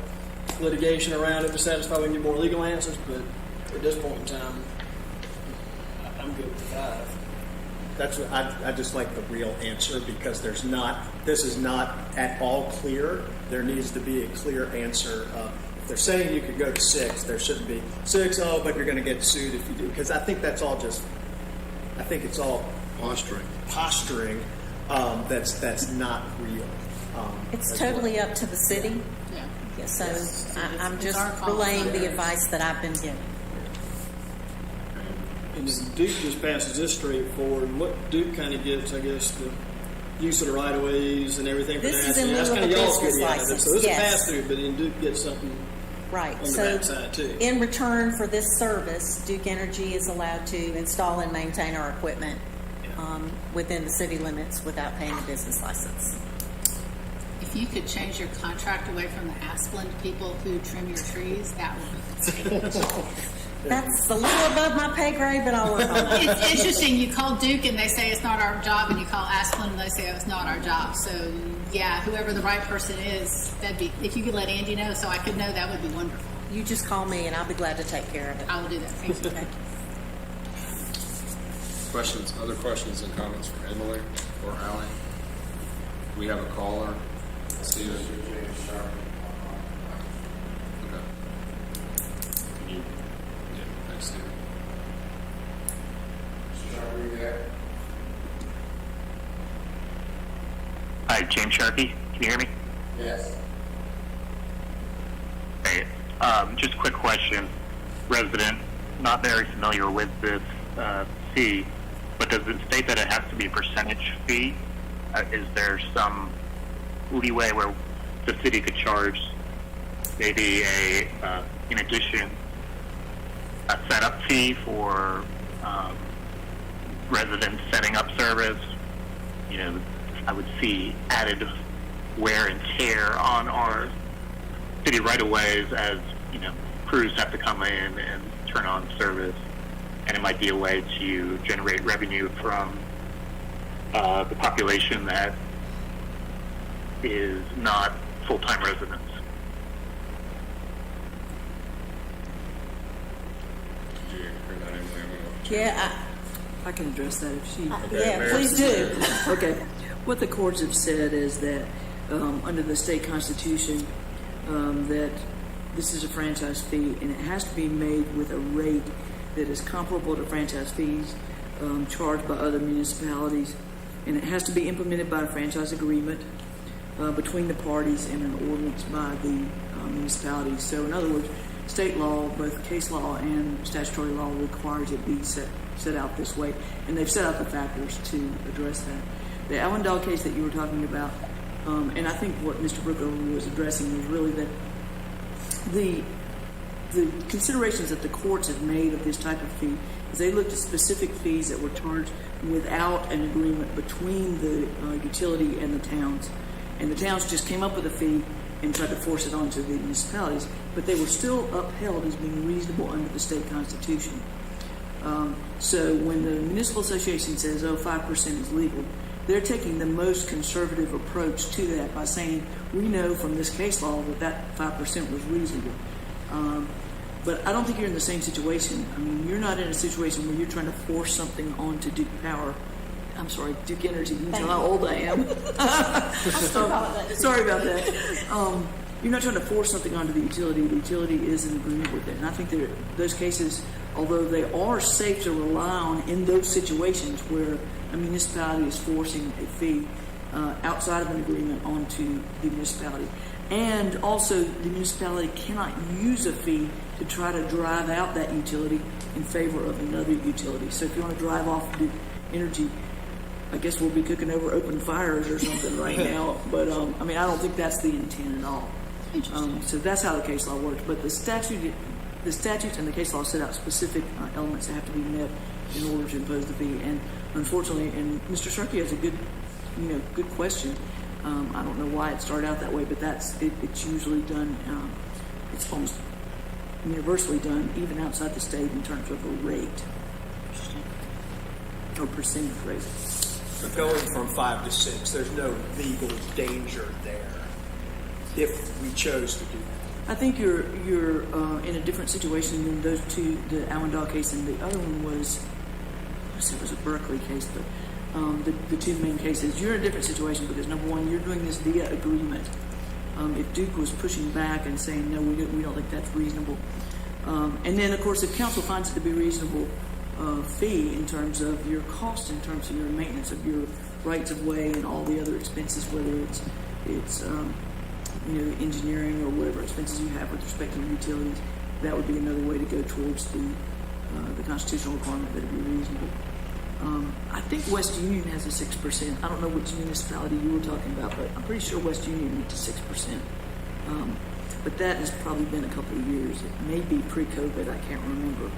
litigation around it to satisfy we can get more legal answers, but at this point in time, I'm good with 5. That's what I just like the real answer because this is not at all clear. There needs to be a clear answer. If they're saying you could go to 6, there shouldn't be 6. Oh, but you're going to get sued if you do. Because I think that's all it's all posturing. That's not real. It's totally up to the city. Yeah. So I'm it's just our call. relaying the advice that I've been given. And then Duke just passes this straightforward. What Duke kind of gets, I guess, the use of the right of ways and everything for This that. is in lieu That's of kind a of y'all's business getting out of it. license, So it's yes. a pass through, but then Duke gets something Right. on the So backside too. in return for this service, Duke Energy is allowed to install and maintain our equipment within the city limits without paying a business license. If you could change your contract away from the Asplin people who trim your trees, that would be great. That's a little above my pay grade, but I'll work on that. It's interesting. You call Duke and they say it's not our job, and you call Asplin and they say it's not our job. So, yeah, whoever the right person is, if you could let Andy know so I could know, that would be wonderful. You just call me and I'll be glad to take care of it. I will do that. Thank you. Thank you. Questions, other questions and comments from Emily or Allie? We have a caller. Steven. Okay. Can you? Yeah, thanks, Steven. Hi, James Sharkey. Can you hear me? Yes. Okay. Just a quick question. Resident, not very familiar with this fee, but does it state that it has to be a percentage fee? Is there some leeway where the city could charge maybe in addition, a setup fee for residents setting up service? You know, I would see added wear and tear on our city right-of-ways as, you know, crews have to come in and turn on service, and it might be a way to generate revenue from the population that is not full-time residents. Did you hear that, Emily? Yeah, I can address that if she. yeah, please do. Okay. What the courts have said is that under the state constitution, that this is a franchise fee, and it has to be made with a rate that is comparable to franchise fees charged by other municipalities, and it has to be implemented by a franchise agreement between the parties and an ordinance by the municipalities. So, in other words, state law, both case law and statutory law, requires it be set out this way, and they've set out the factors to address that. The Allendale case that you were talking about, and I think what Mr. Brookover was addressing was really that the considerations that the courts have made of this type of fee is they looked at specific fees that were charged without an agreement between the utility and the towns. And the towns just came up with a fee and tried to force it onto the municipalities, but they were still upheld as being reasonable under the state constitution. So when the municipal association says, oh, 5% is legal, they're taking the most conservative approach to that by saying, we know from this case law that 5% was reasonable. But I don't think you're in the same situation. I mean, you're not in a situation where you're trying to force something onto Duke Energy. You can tell how old I am. Sorry about that. You're not trying to force something onto the utility. The utility is in agreement with it. And I think those cases, although they are safe to rely on in those situations where a municipality is forcing a fee outside of an agreement onto the municipality. And also, the municipality cannot use a fee to try to drive out that utility in favor of another utility. So if you want to drive off Duke Energy, I guess we'll be cooking over open fires or something right now. But, I mean, I don't think that's the intent at all. So that's how the case law works. But the statutes and the case law set out specific elements that have to be met in order to impose the fee. And unfortunately, and Mr. Sharkey has a good question. I don't know why it started out that way, but it's usually done. It's almost universally done, even outside the state, in terms of a rate or percentage rate. Going from 5 to 6, there's no legal danger there if we chose to do that. I think you're in a different situation than those two, the Allendale case and the other one was, it was a Berkeley case, but the two main cases, you're in a different situation because, number one, you're doing this via agreement. If Duke was pushing back and saying, no, we don't think that's reasonable. And then, of course, if council finds it to be reasonable fee in terms of your cost, in terms of your maintenance of your rights of way and all the other expenses, whether it's engineering or whatever expenses you have with respect to utilities, that would be another way to go towards the constitutional requirement that it be reasonable. I think West Union has a 6%. I don't know which municipality you were talking about, but I'm pretty sure West Union went to 6%. But that has probably been a couple of years. It may be pre-COVID. I can't remember.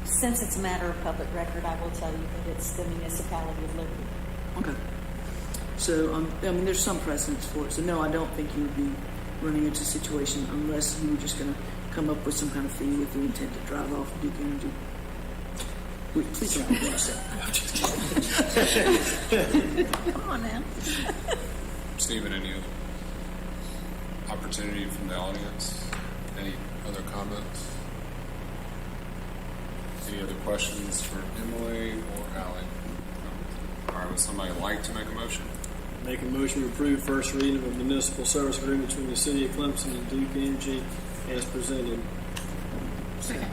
Since it's a matter of public record, I will tell you that it's the municipality of Liberty. Okay. So, I mean, there's some precedence for it. So, no, I don't think you would be running into a situation unless you were just going to come up with some kind of fee with the intent to drive off Duke Energy. Wait, please don't do that. Come on now. Stephen, any other opportunity from the audience? Any other comments? Any other questions for Emily or Allie? All right, would somebody like to make a motion? Make a motion to approve first reading of a municipal service agreement between the City of Clemson and Duke Energy as presented. Second.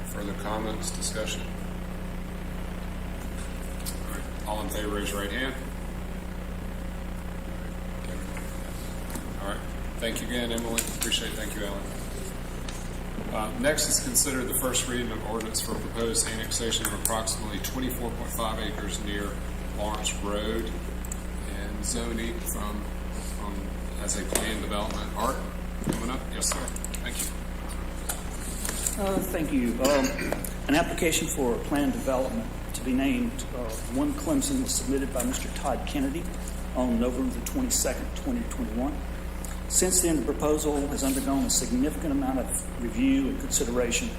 Further comments, discussion? All right, all in favor, raise your right hand. All right, thank you again, Emily. Appreciate it. Thank you, Alan. Next is consider the first reading of ordinance for proposed annexation of approximately 24.5 acres near Lawrence Road and zoning from as a planned development. Art, coming up? Yes, sir. Thank you. Thank you. An application for planned development to be named One Clemson was submitted by Mr. Todd Kennedy on November the 22nd, 2021. Since then, the proposal has undergone a significant amount of review and consideration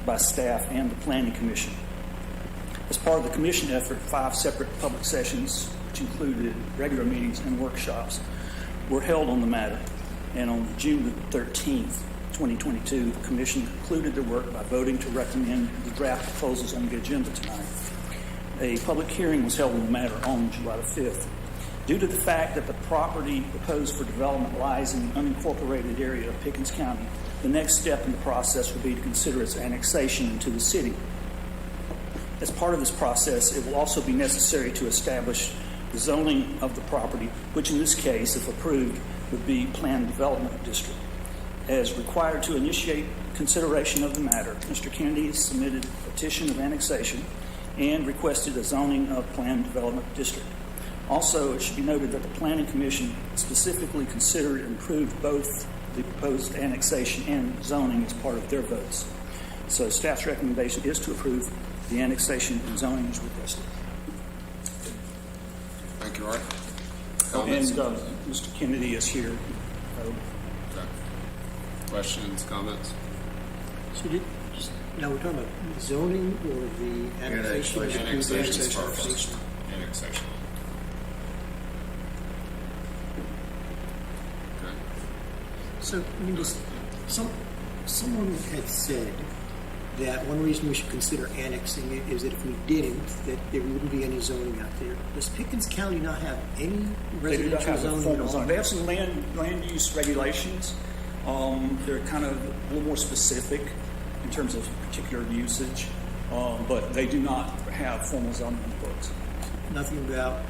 by staff and the Planning Commission. As part of the commission effort, 5 separate public sessions, which included regular meetings and workshops, were held on the matter. And on June the 13th, 2022, the commission concluded their work by voting to recommend the draft proposals on the agenda tonight. A public hearing was held on the matter on July the 5th. Due to the fact that the property proposed for development lies in the unincorporated area of Pickens County, the next step in the process will be to consider its annexation into the city. As part of this process, it will also be necessary to establish the zoning of the property, which in this case, if approved, would be Planned Development District. As required to initiate consideration of the matter, Mr. Kennedy has submitted a petition of annexation and requested a zoning of Planned Development District. Also, it should be noted that the Planning Commission specifically considered and approved both the proposed annexation and zoning as part of their votes. So staff's recommendation is to approve the annexation and zoning as requested. Thank you, Art. And Mr. Kennedy is here. Okay. Questions, comments? So Now, we're talking about zoning or the annexation? Annexation first. Annexation. Okay. So, I mean, someone had said that one reason we should consider annexing it is that if we didn't, that there wouldn't be any zoning out there. Does Pickens County not have any They do not residential have a zoning at formal all? zone. They have some land use regulations. They're kind of a little more specific in terms of particular usage, but they do not have formal zoning in the books. Nothing about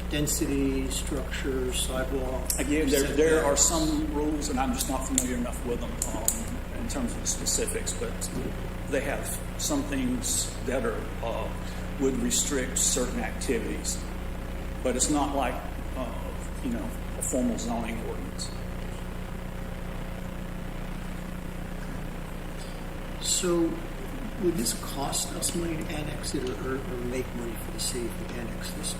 density, structure, sidewalk? Again, there are some rules, and I'm just not familiar enough with them in terms of the specifics, but they have some things that are would restrict certain activities, but it's not like a formal zoning ordinance. So, would this cost us money to annex it or make money for the city if we annex this?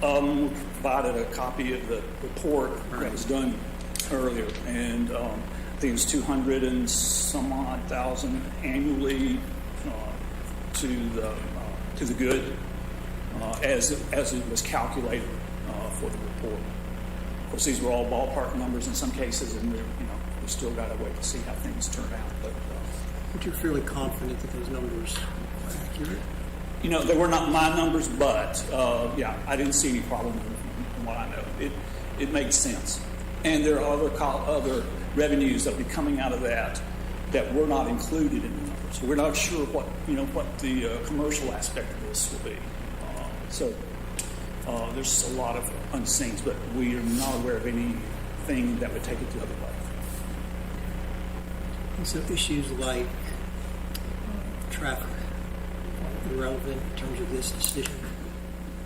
We provided a copy of the report that was done earlier, and I think it's 200 and some odd thousand annually to the good as it was calculated for the report. Of course, these were all ballpark numbers in some cases, and we still got to wait to see how things turn out. But you're fairly confident that those numbers are accurate? They were not my numbers, but I didn't see any problem from what I know. It makes sense, and there are other revenues that will be coming out of that were not included in the numbers. So we're not sure what the commercial aspect of this will be. So there's a lot of unseens, but we are not aware of anything that would take it the other way. And so issues like traffic are irrelevant in terms of this decision.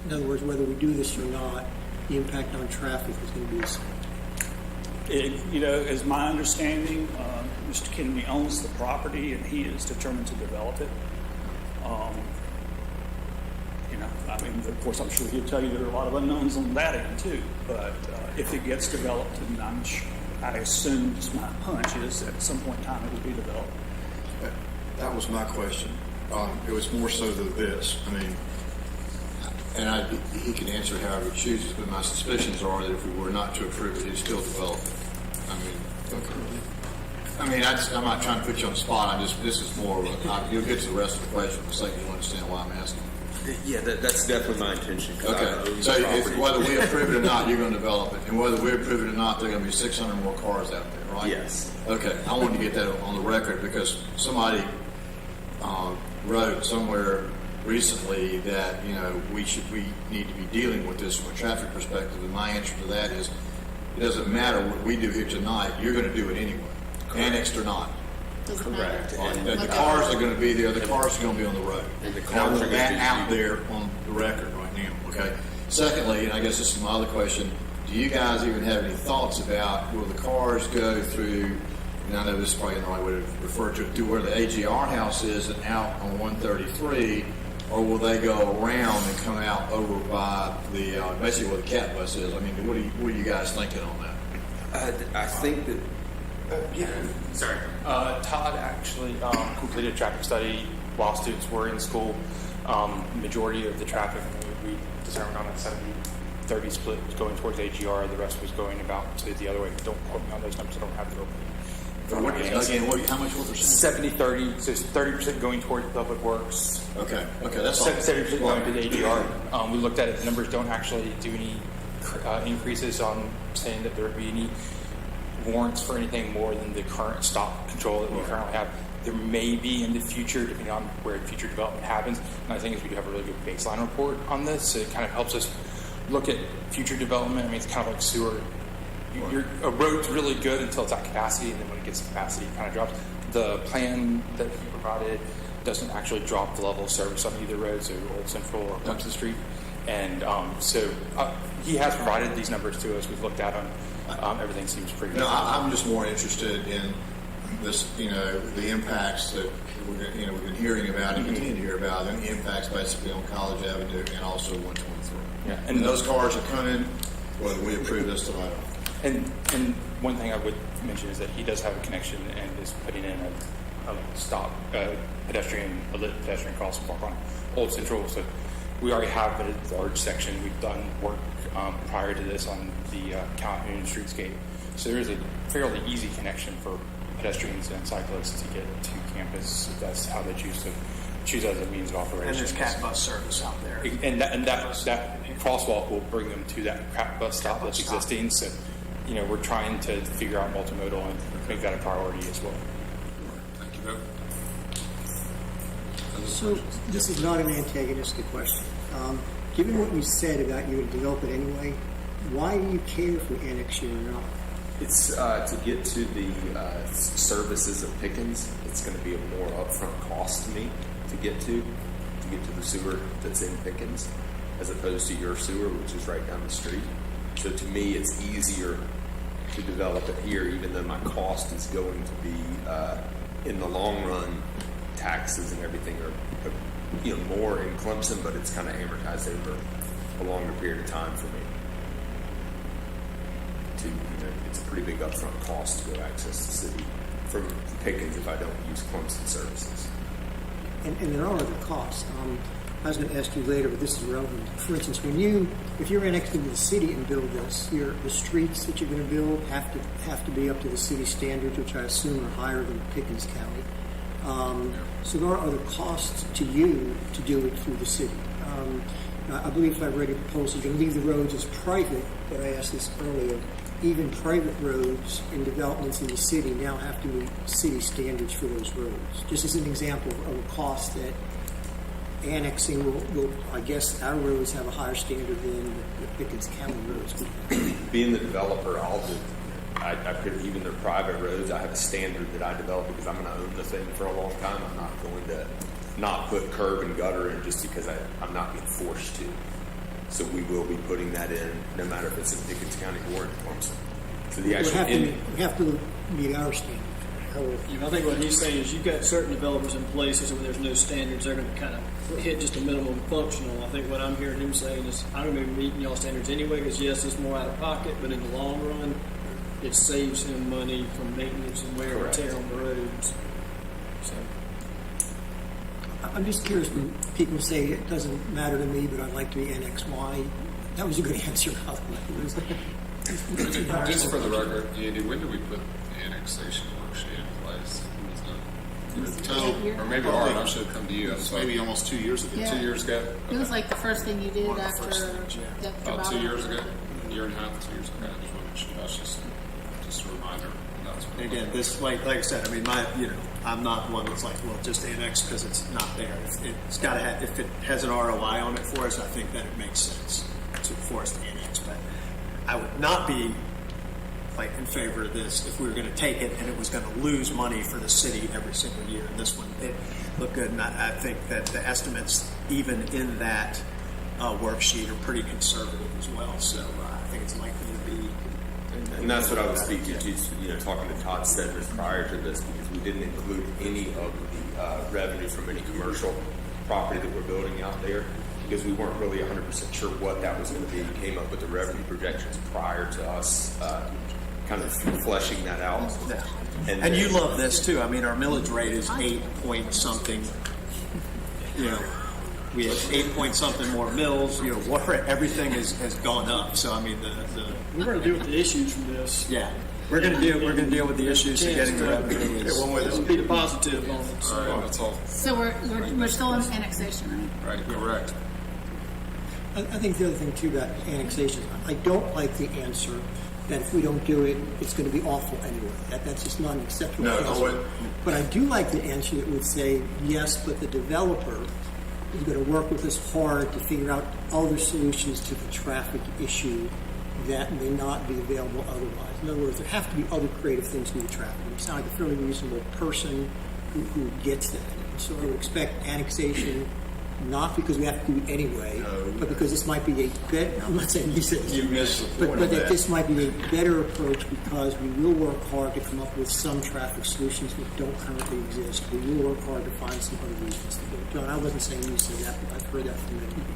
In other words, whether we do this or not, the impact on traffic is going to be the same. As my understanding, Mr. Kennedy owns the property and he is determined to develop it. Of course, I'm sure he'll tell you there are a lot of unknowns on that end too. But if it gets developed, and I assume, just my hunch is that at some point in time it will be developed. That was my question. It was more so than this. He can answer however he chooses, but my suspicions are that if we were not to approve it, it's still developing. I'm not trying to put you on the spot. This is more of you'll get to the rest of the question for the sake you understand why I'm asking. Yeah, that's definitely my intention. Okay, so whether we approve it or not, you're going to develop it, and whether we approve it or not, there are going to be 600 more cars out there, right? Yes. Okay, I wanted to get that on the record because somebody wrote somewhere recently that we need to be dealing with this from a traffic perspective, and my answer to that is it doesn't matter what we do here tonight. You're going to do it anyway, annexed or not. Correct. The cars are going to be there. The cars are going to be on the road. And the cars are that out there on the record right now. Okay. Secondly, and I guess this is my other question: do you guys even have any thoughts about will the cars go through? And I know this is probably the right way to refer to it, to where the AGR house is and out on 133, or will they go around and come out over by the basically where the cat bus is? What are you guys thinking on that? I think that. Sorry. Todd actually completed a traffic study while students were in school. Majority of the traffic we determined on a 70-30 split was going towards AGR. The rest was going about to the other way. Don't quote me on those numbers. I don't have the open. How much was percent? 70-30. So it's 30% going towards public works. Okay, that's all. 70% going to the AGR. We looked at it. The numbers don't actually do any increases on saying that there would be any warrants for anything more than the current stop control that we currently have. There may be in the future, depending on where future development happens. And I think we do have a really good baseline report on this. So it kind of helps us look at future development. It's kind of like sewer. A road's really good until it's at capacity, and then when it gets to capacity, it kind of drops. The plan that he provided doesn't actually drop the level of service on either road, so Old Central or Clemson Street. And so he has provided these numbers to us. We've looked at them. Everything seems pretty good. I'm just more interested in this, the impacts that we've been hearing about and continue to hear about, and the impacts basically on College Avenue and also 123. Yeah, and those cars are coming whether we approve this tonight or not. And one thing I would mention is that he does have a connection and is putting in a lit pedestrian crossing park on Old Central. So we already have a large section. We've done work prior to this on the Count Union Streetscape. So there is a fairly easy connection for pedestrians and cyclists to get to campus if that's how they choose as a means of operation. And there's cat bus service out there. And that crosswalk will bring them to that cat bus stop that's existing. So, we're trying to figure out multimodal and make that a priority as well. Thank you, both. So this is not an antagonistic question. Given what you said about you would develop it anyway, why do you care if we annex you or not? It's to get to the services of Pickens. It's going to be a more upfront cost to me to get to the sewer that's in Pickens, as opposed to your sewer, which is right down the street. So to me, it's easier to develop it here, even though my cost is going to be in the long run. Taxes and everything are more in Clemson, but it's kind of amortized over a longer period of time for me. It's a pretty big upfront cost to go access the city from Pickens if I don't use Clemson services. And there are other costs. I was going to ask you later, but this is relevant. For instance, if you're annexed into the city and build this, the streets that you're going to build have to be up to the city standards, which I assume are higher than Pickens County. So there are other costs to you to do it through the city. I believe if I read your proposal, you're going to leave the roads as private, but I asked this earlier. Even private roads and developments in the city now have to meet city standards for those roads. Just as an example of a cost that annexing will I guess our roads have a higher standard than the Pickens County roads. Being the developer, I put even their private roads, I have a standard that I develop because I'm going to own the thing for a long time. I'm not going to not put curb and gutter in just because I'm not being forced to. So we will be putting that in, no matter if it's in Pickens County or in Clemson. So the actual we have to meet our standards. I think what he's saying is you've got certain developers in places where there's no standards, they're going to kind of hit just a minimum functional. I think what I'm hearing him saying is I don't even meet y'all standards anyway because yes, it's more out of pocket, but in the long run, it saves him money from maintenance and wear and tear on the roads. So. I'm just curious when people say it doesn't matter to me, but I'd like to be annexed. Why? That was a good answer. Just for the record, Andy, when did we put the annexation worksheet in place? Or maybe Art, I should have come to you. Maybe almost 2 years ago. Yeah. 2 years ago? It was like the first thing you did One of the after first things, yeah. About 2 years ago? A year and a half, 2 years ago. That's just a reminder. That's what Again, this like I said, I mean, I'm not one that's like, well, just annex because it's not there. It's got to have, if it has an ROI on it for us, I think that it makes sense for us to annex. But I would not be like in favor of this if we were going to take it and it was going to lose money for the city every single year. And this one, it looked good, and I think that the estimates, even in that worksheet, are pretty conservative as well. So I think it's likely to be. And that's what I was speaking to, talking to Todd Stedman prior to this, because we didn't include any of the revenue from any commercial property that we're building out there, because we weren't really 100% sure what that was going to be. We came up with the revenue projections prior to us kind of fleshing that out. And you love this too. I mean, our millage rate is 8 point something. We have 8 point something more mills. Water, everything has gone up. So I mean, we're going to deal with the issues from this. Yeah, we're going to deal with the issues of getting the revenue. Let's be the positive on it. All right, that's all. So we're still in annexation, right? Right, correct. I think the other thing too about annexation, I don't like the answer that if we don't do it, it's going to be awful anyway. That's just not an acceptable answer. But I do like the answer that would say yes, but the developer is going to work with us hard to figure out other solutions to the traffic issue that may not be available otherwise. In other words, there have to be other creative things to do with traffic. You sound like a fairly reasonable person who gets that. And so I would expect annexation, not because we have to do it anyway, but because this might be a better, I'm not saying you said this, You missed the point but of that that. this might be a better approach because we will work hard to come up with some traffic solutions that don't currently exist. We will work hard to find some other reasons to do it. John, I wasn't saying you said that, but I've heard that from many people.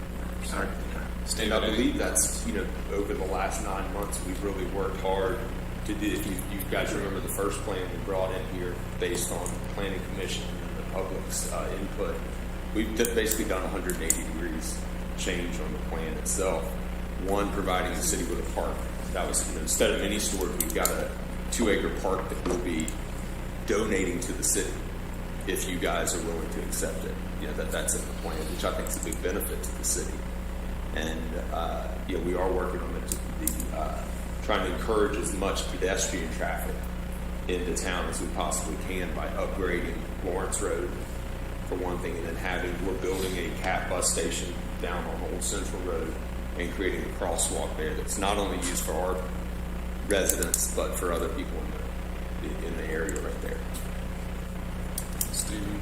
And I believe that's, over the last 9 months, we've really worked hard If you guys remember the first plan we brought in here based on the planning commission and the public's input, we've basically done 180 degrees change on the plan itself. One, providing the city with a park. That was, instead of mini storage, we've got a 2-acre park that we'll be donating to the city if you guys are willing to accept it. That's in the plan, which I think is a big benefit to the city. And we are working on trying to encourage as much pedestrian traffic into town as we possibly can by upgrading Lawrence Road for one thing, and then we're building a CAT bus station down on Old Central Road and creating a crosswalk there that's not only used for our residents but for other people in the area right there. Stephen,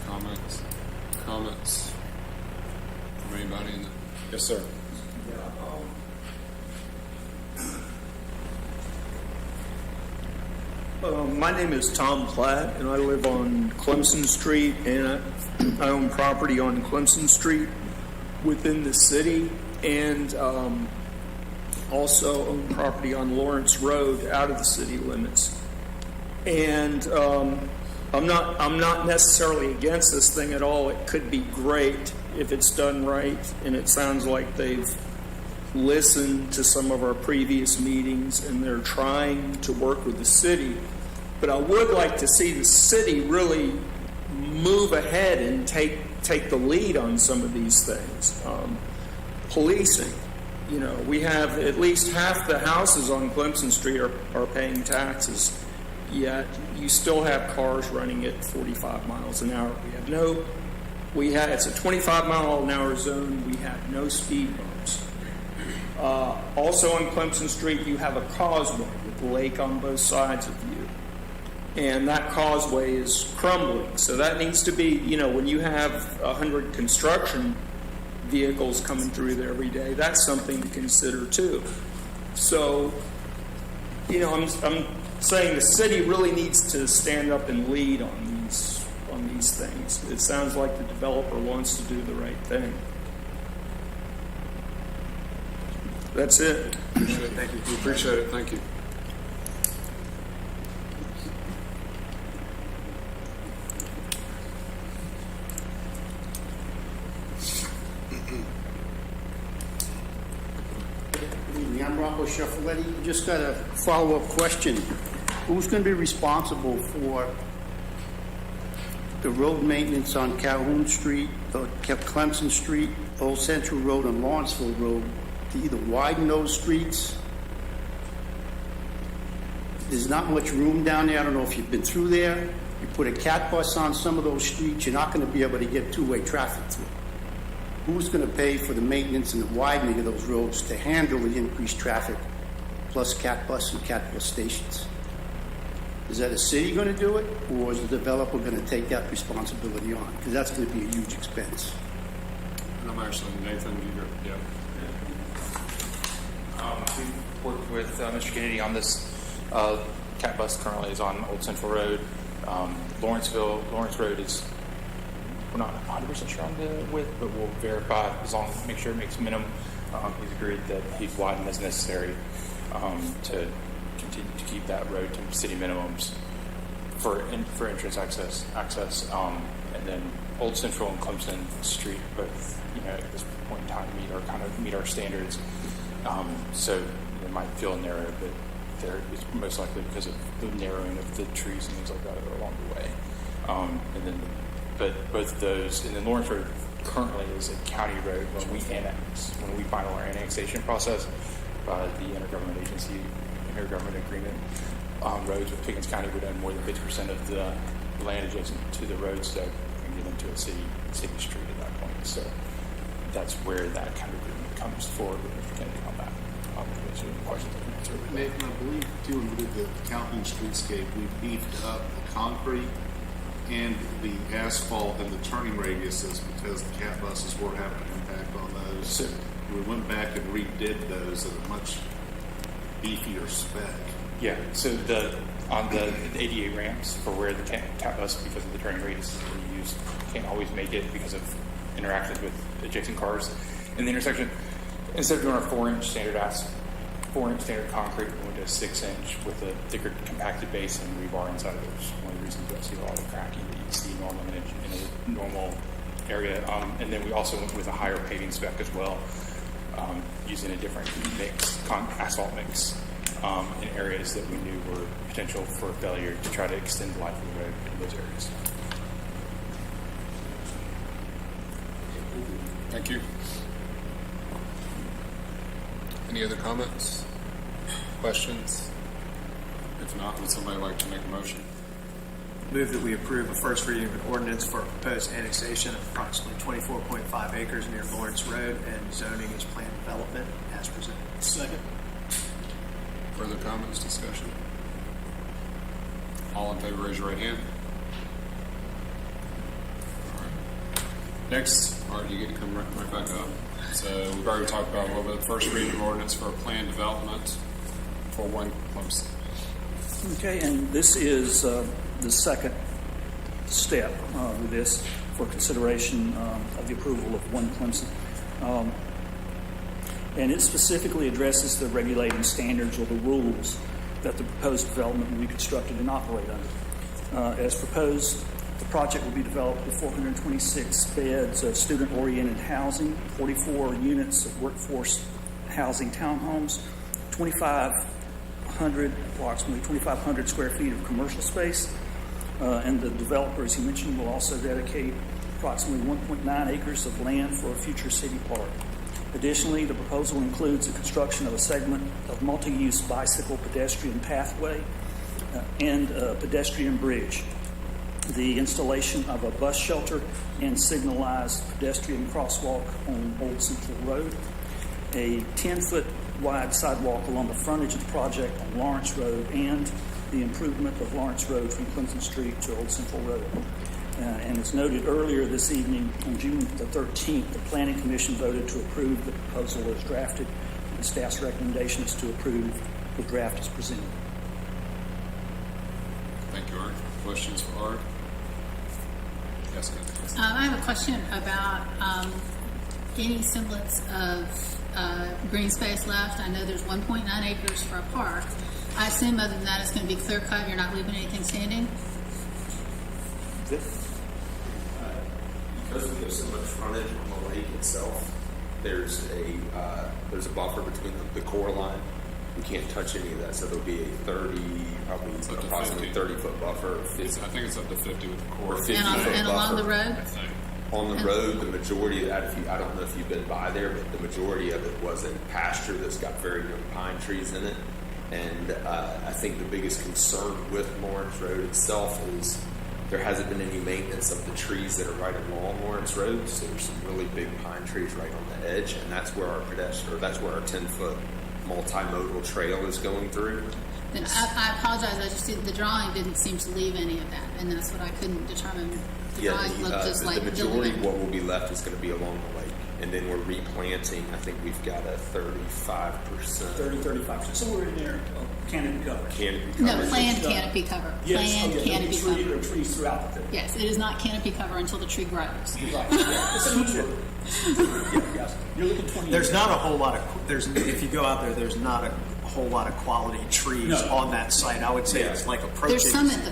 comments from anybody in the? Yes, sir. My name is Tom Platt, and I live on Clemson Street, and I own property on Clemson Street within the city, and also own property on Lawrence Road out of the city limits. And I'm not necessarily against this thing at all. It could be great if it's done right, and it sounds like they've listened to some of our previous meetings and they're trying to work with the city. But I would like to see the city really move ahead and take the lead on some of these things. Policing, we have at least half the houses on Clemson Street are paying taxes, yet you still have cars running at 45 miles an hour. It's a 25 mile an hour zone. We have no speed bumps. Also on Clemson Street, you have a causeway with the lake on both sides of you. And that causeway is crumbling. So that needs to be, when you have 100 construction vehicles coming through there every day, that's something to consider too. So, I'm saying the city really needs to stand up and lead on these things. It sounds like the developer wants to do the right thing. That's it. Thank you. We appreciate it. Thank you. I'm Rocco Shuffletti. Just got a follow-up question. Who's going to be responsible for the road maintenance on Calhoun Street, Clemson Street, Old Central Road, and Lawrenceville Road to either widen those streets? There's not much room down there. I don't know if you've been through there. You put a cat bus on some of those streets, you're not going to be able to get two-way traffic through. Who's going to pay for the maintenance and the widening of those roads to handle the increased traffic, plus cat bus and cat bus stations? Is that a city going to do it, or is the developer going to take that responsibility on? Because that's going to be a huge expense. And I'm actually Nathan. Yeah. We worked with Mr. Kennedy on this. Cat bus currently is on Old Central Road. Lawrence Road is, we're not 100% sure on the width, but we'll verify as long as make sure it makes minimum. He's agreed that he'd widen as necessary to continue to keep that road to city minimums for entrance access. And then Old Central and Clemson Street both, at this point in time meet our standards. So it might feel narrow, but it's most likely because of the narrowing of the trees and things like that along the way. But both of those, and then Lawrence Road currently is a county road when we final our annexation process by the intergovernmental agreement. Roads with Pickens County would own more than 50% of the land adjacent to the roads, so we get into a city street at that point. So that's where that kind of agreement comes forward with Mr. Kennedy on that. Questions I can answer. Nathan, I believe too, when we did the Calhoun streetscape, we beefed up the concrete and the asphalt and the turning radiuses because the cat buses were having an impact on those. So we went back and redid those at a much beefier spec. Yeah, so on the ADA ramps for where the cat bus, because of the turning radius that we use, can't always make it because of interactions with adjacent cars in the intersection. Instead of doing our 4-inch standard 4-inch standard concrete, we went to a 6-inch with a thicker compacted base and rebar inside of it, which is one of the reasons you see a lot of cracking that you see normally in a normal area. And then we also went with a higher paving spec as well, using a different mix, asphalt mix, in areas that we knew were potential for failure to try to extend the life of the road in those areas. Thank you. Any other comments? Questions? If not, would somebody like to make a motion? Move that we approve a first reading of an ordinance for a proposed annexation of approximately 24.5 acres near Lawrence Road and zoning as planned development as presented. Second. Further comments, discussion? All in favor, raise your right hand. All right. Next, Art, you get to come right back up. So we've already talked about a little bit the first reading of ordinance for a planned development for 1 Clemson. Okay, and this is the second step with this for consideration of the approval of 1 Clemson. And it specifically addresses the regulating standards or the rules that the proposed development will be constructed and operate under. As proposed, the project will be developed with 426 beds of student-oriented housing, 44 units of workforce housing townhomes, approximately 2,500 square feet of commercial space, and the developer, as you mentioned, will also dedicate approximately 1.9 acres of land for a future city park. Additionally, the proposal includes the construction of a segment of multi-use bicycle pedestrian pathway and a pedestrian bridge, the installation of a bus shelter and signalized pedestrian crosswalk on Old Central Road, a 10-foot wide sidewalk along the frontage of the project on Lawrence Road, and the improvement of Lawrence Road from Clemson Street to Old Central Road. And as noted earlier this evening, on June the 13th, the Planning Commission voted to approve the proposal as drafted, and staff's recommendation is to approve the draft as presented. Thank you, Art. Questions for Art? Yes, go ahead. I have a question about any semblance of green space left. I know there's 1.9 acres for a park. I assume other than that it's going to be clear cut. You're not leaving anything standing? Because we have so much frontage on the lake itself, there's a buffer between the core line. We can't touch any of that, so there'll be a approximately 30-foot buffer. I think it's up to 50 with the core. 50 And along the road? On the road, the majority of that, I don't know if you've been by there, but the majority of it was in pasture that's got very young pine trees in it. And I think the biggest concern with Lawrence Road itself is there hasn't been any maintenance of the trees that are right along Lawrence Road. So there's some really big pine trees right on the edge, and that's where our 10-foot multimodal trail is going through. Then I apologize. I just the drawing didn't seem to leave any of that, and that's what I couldn't determine. The drawing looked just like the majority of what will be left is going to be along the lake, and then we're replanting. I think we've got a 35%. Somewhere in there, canopy cover. No, planned canopy cover. Yes, Planned canopy cover. There are trees throughout the thing. Yes, it is not canopy cover until the tree grows. Right. You're looking 20 There's years. not a whole lot of, if you go out there, there's not a whole lot of quality trees on that site. I would say it's like approaching. There's some at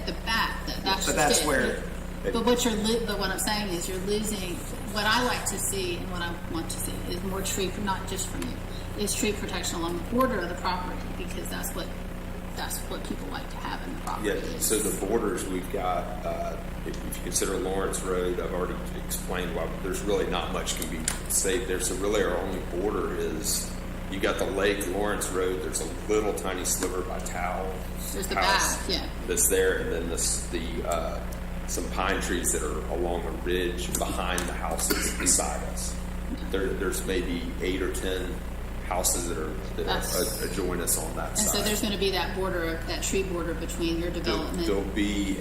the back. That's where. But what I'm saying is you're losing. What I like to see and what I want to see is more tree, not just from you, is tree protection along the border of the property, because that's what people like to have in the property. Yeah. So the borders we've got. If you consider Lawrence Road, I've already explained why there's really not much can be saved there. So really, our only border is you got the lake, Lawrence Road. There's a little tiny sliver by Towel. There's the house back, yeah. That's there, and then some pine trees that are along a ridge behind the houses beside us. There's maybe 8 or 10 houses that adjoin us on that side. And so there's going to be that border, that tree border between your development. There'll be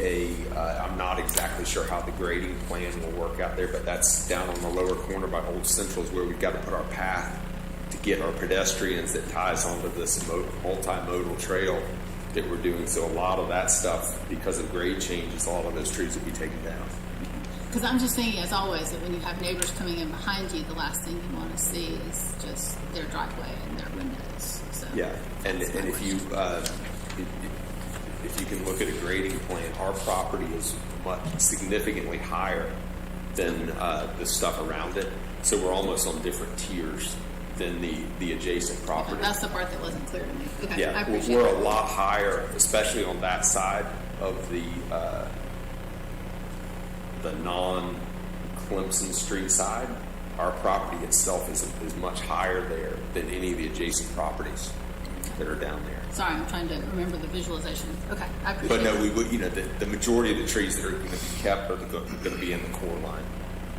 I'm not exactly sure how the grading plan will work out there, but that's down on the lower corner by Old Central is where we've got to put our path to get our pedestrians that ties onto this multimodal trail that we're doing. So a lot of that stuff, because of grade changes, a lot of those trees will be taken down. Because I'm just thinking, as always, that when you have neighbors coming in behind you, the last thing you want to see is just their driveway and their windows. So Yeah, and if you can look at a grading plan, our property is significantly higher than the stuff around it. So we're almost on different tiers than the adjacent property. That's the part that wasn't clear to me. Okay, I Yeah, appreciate we're it. a lot higher, especially on that side of the non-Clemson Street side. Our property itself is much higher there than any of the adjacent properties that are down there. Sorry, I'm trying to remember the visualization. Okay, I appreciate But no, it. we would, the majority of the trees that are going to be kept are going to be in the core line,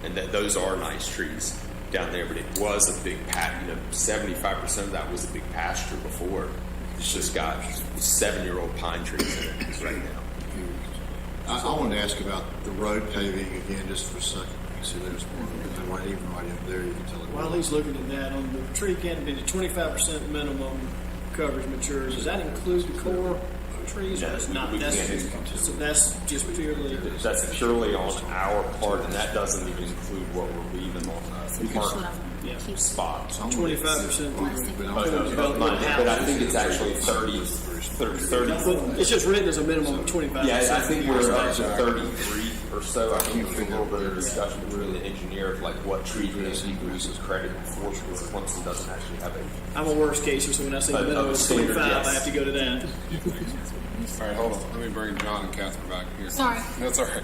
and those are nice trees down there. But it was a big 75% of that was a big pasture before. It's just got 7-year-old pine trees in it right now. I wanted to ask about the road paving again, just for a second. You see, there's one, even right in there, you can tell it. While he's looking at that, on the tree canopy, the 25% minimum coverage matures, does that include the core trees? Or No, it's not? we That's can't. so that's just purely. That's purely on our part, and that doesn't even include what we're leaving on the park spot. 25%. But I think it's actually 30. It's just written as a minimum of 25%. Yeah, I think we're up to 33 or so. I think there's a little bit of discussion between the engineer of like what trees we need to use as credit for, because Clemson doesn't actually have a. I'm a worst caser, so when I say the minimum is 25, I have to go to that. All right, hold on. Let me bring John and Catherine back here. Sorry. That's all right.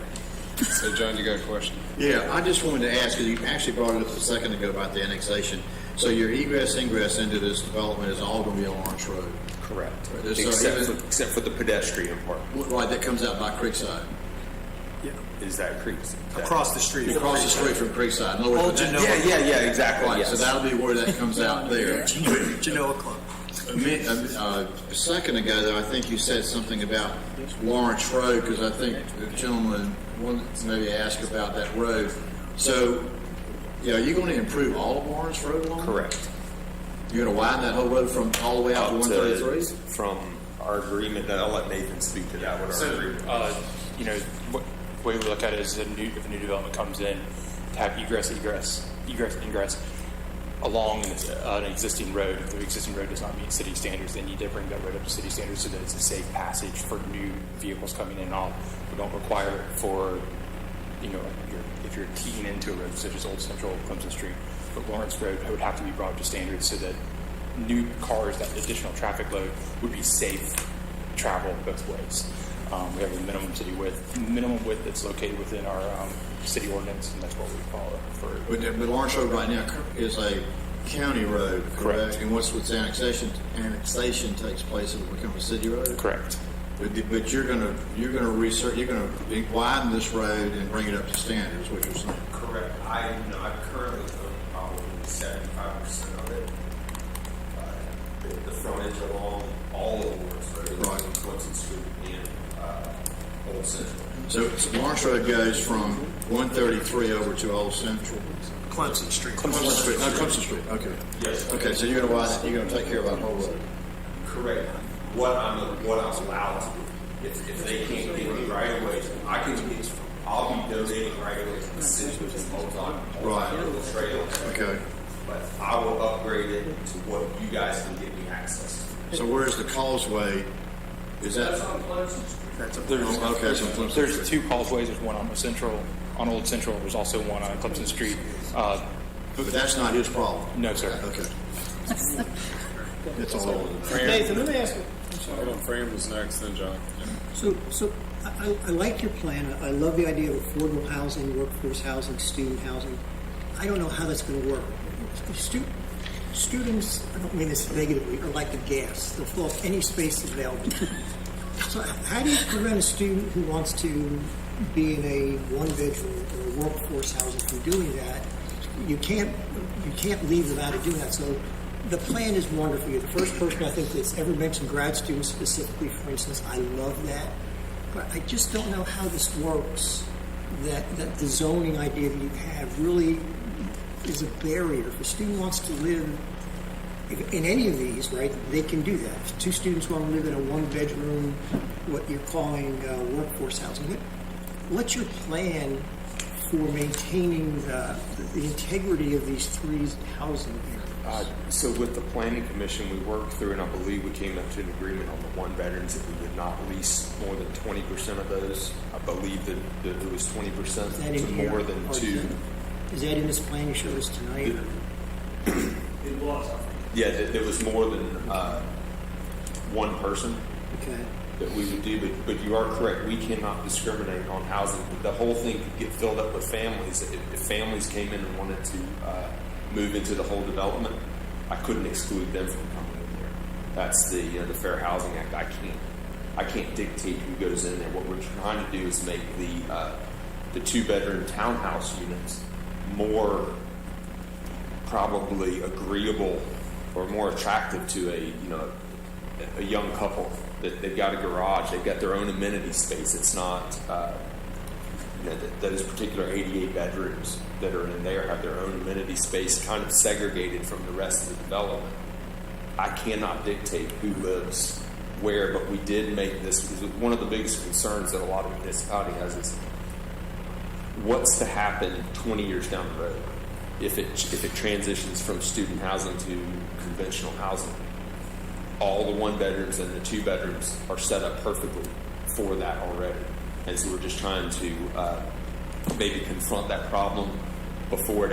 So, John, you got a question? Yeah, I just wanted to ask, you actually brought it up a second ago about the annexation. So your egress, ingress into this development is all going to be on Lawrence Road? Correct. So Except for the pedestrian part. Right, that comes out by Creekside. Is that Creek? Across the street. Across the street from Creekside. In other words, Yeah, exactly. Right, Yes. so that'll be where that comes out there. Genoa Club. A second ago, though, I think you said something about Lawrence Road, because I think the gentleman wanted to maybe ask about that road. So, are you going to improve all of Lawrence Road along? Correct. You're going to widen that whole road from all the way out to 133? From our agreement, I'll let Nathan speak to that. What our agreement. What way we look at it is if a new development comes in, to have egress, ingress along an existing road. If the existing road does not meet city standards, they need to bring that road up to city standards so that it's a safe passage for new vehicles coming in and off. We don't require it for, if you're keying into a road such as Old Central, Clemson Street, but Lawrence Road would have to be brought up to standards so that new cars, that additional traffic load, would be safe travel both ways. We have a minimum width that's located within our city ordinance, and that's what we follow for. But Lawrence Road right now is a county road, correct? And once annexation takes place, it will become a city road. Correct. But you're going to widen this road and bring it up to standards, what you're saying. Correct. I currently own probably 75% of it. The frontage along all of Lawrence Road, right, Clemson Street and Old Central. So Lawrence Road goes from 133 over to Old Central. Clemson Street. Clemson Street. No, Clemson Street. Okay. Yes. Okay. So you're going to widen. You're going to take care of that whole road. Correct. What I'm allowed to do. If they can't give me right away, I'll be donating right away to the city, which is Right. trail. Okay. But I will upgrade it to what you guys can give me access to. So where's the causeway? Is that? That's on Clemson Street. There's two causeways. There's one on Old Central. There's also one on Clemson Street. But that's not his problem. No, sir. Okay. It's all over. Nathan, let me ask you. Hold on, Fran was next, then John. So I like your plan. I love the idea of affordable housing, workforce housing, student housing. I don't know how that's going to work. Students, I don't mean this negatively, are like the gas. They'll fill up any space available. So how do you prevent a student who wants to be in a one-bedroom or workforce housing from doing that? You can't leave without it doing that. So the plan is wonderful. You're the first person I think that's ever mentioned grad students specifically, for instance. I love that. But I just don't know how this works, that the zoning idea that you have really is a barrier. If a student wants to live in any of these, right, they can do that. If two students want to live in a one-bedroom, what you're calling workforce housing, what's your plan for maintaining the integrity of these three housing areas? So with the planning commission, we worked through, and I believe we came up to an agreement on the one bedrooms that we would not lease more than 20% of those. I believe that it was 20% Is that to in here? more than Or two. Is that in this plan you showed us tonight? It was. Yeah, there was more than one person Okay. that we would do, but you are correct. We cannot discriminate on housing. The whole thing could get filled up with families. If families came in and wanted to move into the whole development, I couldn't exclude them from coming in there. That's the Fair Housing Act. I can't dictate who goes in there. What we're trying to do is make the 2-bedroom townhouse units more probably agreeable or more attractive to a young couple. That they've got a garage, they've got their own amenity space. It's not those particular 88 bedrooms that are in there have their own amenity space, kind of segregated from the rest of the development. I cannot dictate who lives where, but we did make this, because one of the biggest concerns that a lot of municipality has is what's to happen 20 years down the road if it transitions from student housing to conventional housing. All the 1 bedrooms and the 2 bedrooms are set up perfectly for that already. And so we're just trying to maybe confront that problem before it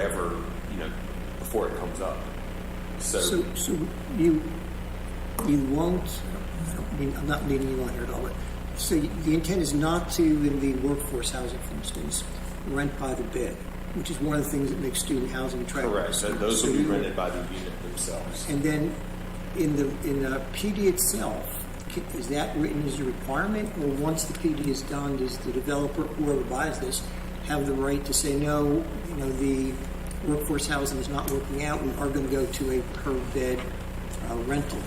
comes up. So you won't, I'm not leading you on here at all, but so the intent is not to, in the workforce housing, for instance, rent by the bed, which is one of the things that makes student housing attractive. Correct. So those will be rented by the unit themselves. And then in the PD itself, is that written as a requirement, or once the PD is done, does the developer, whoever buys this, have the right to say, no, the workforce housing is not working out, we are going to go to a per bed rental?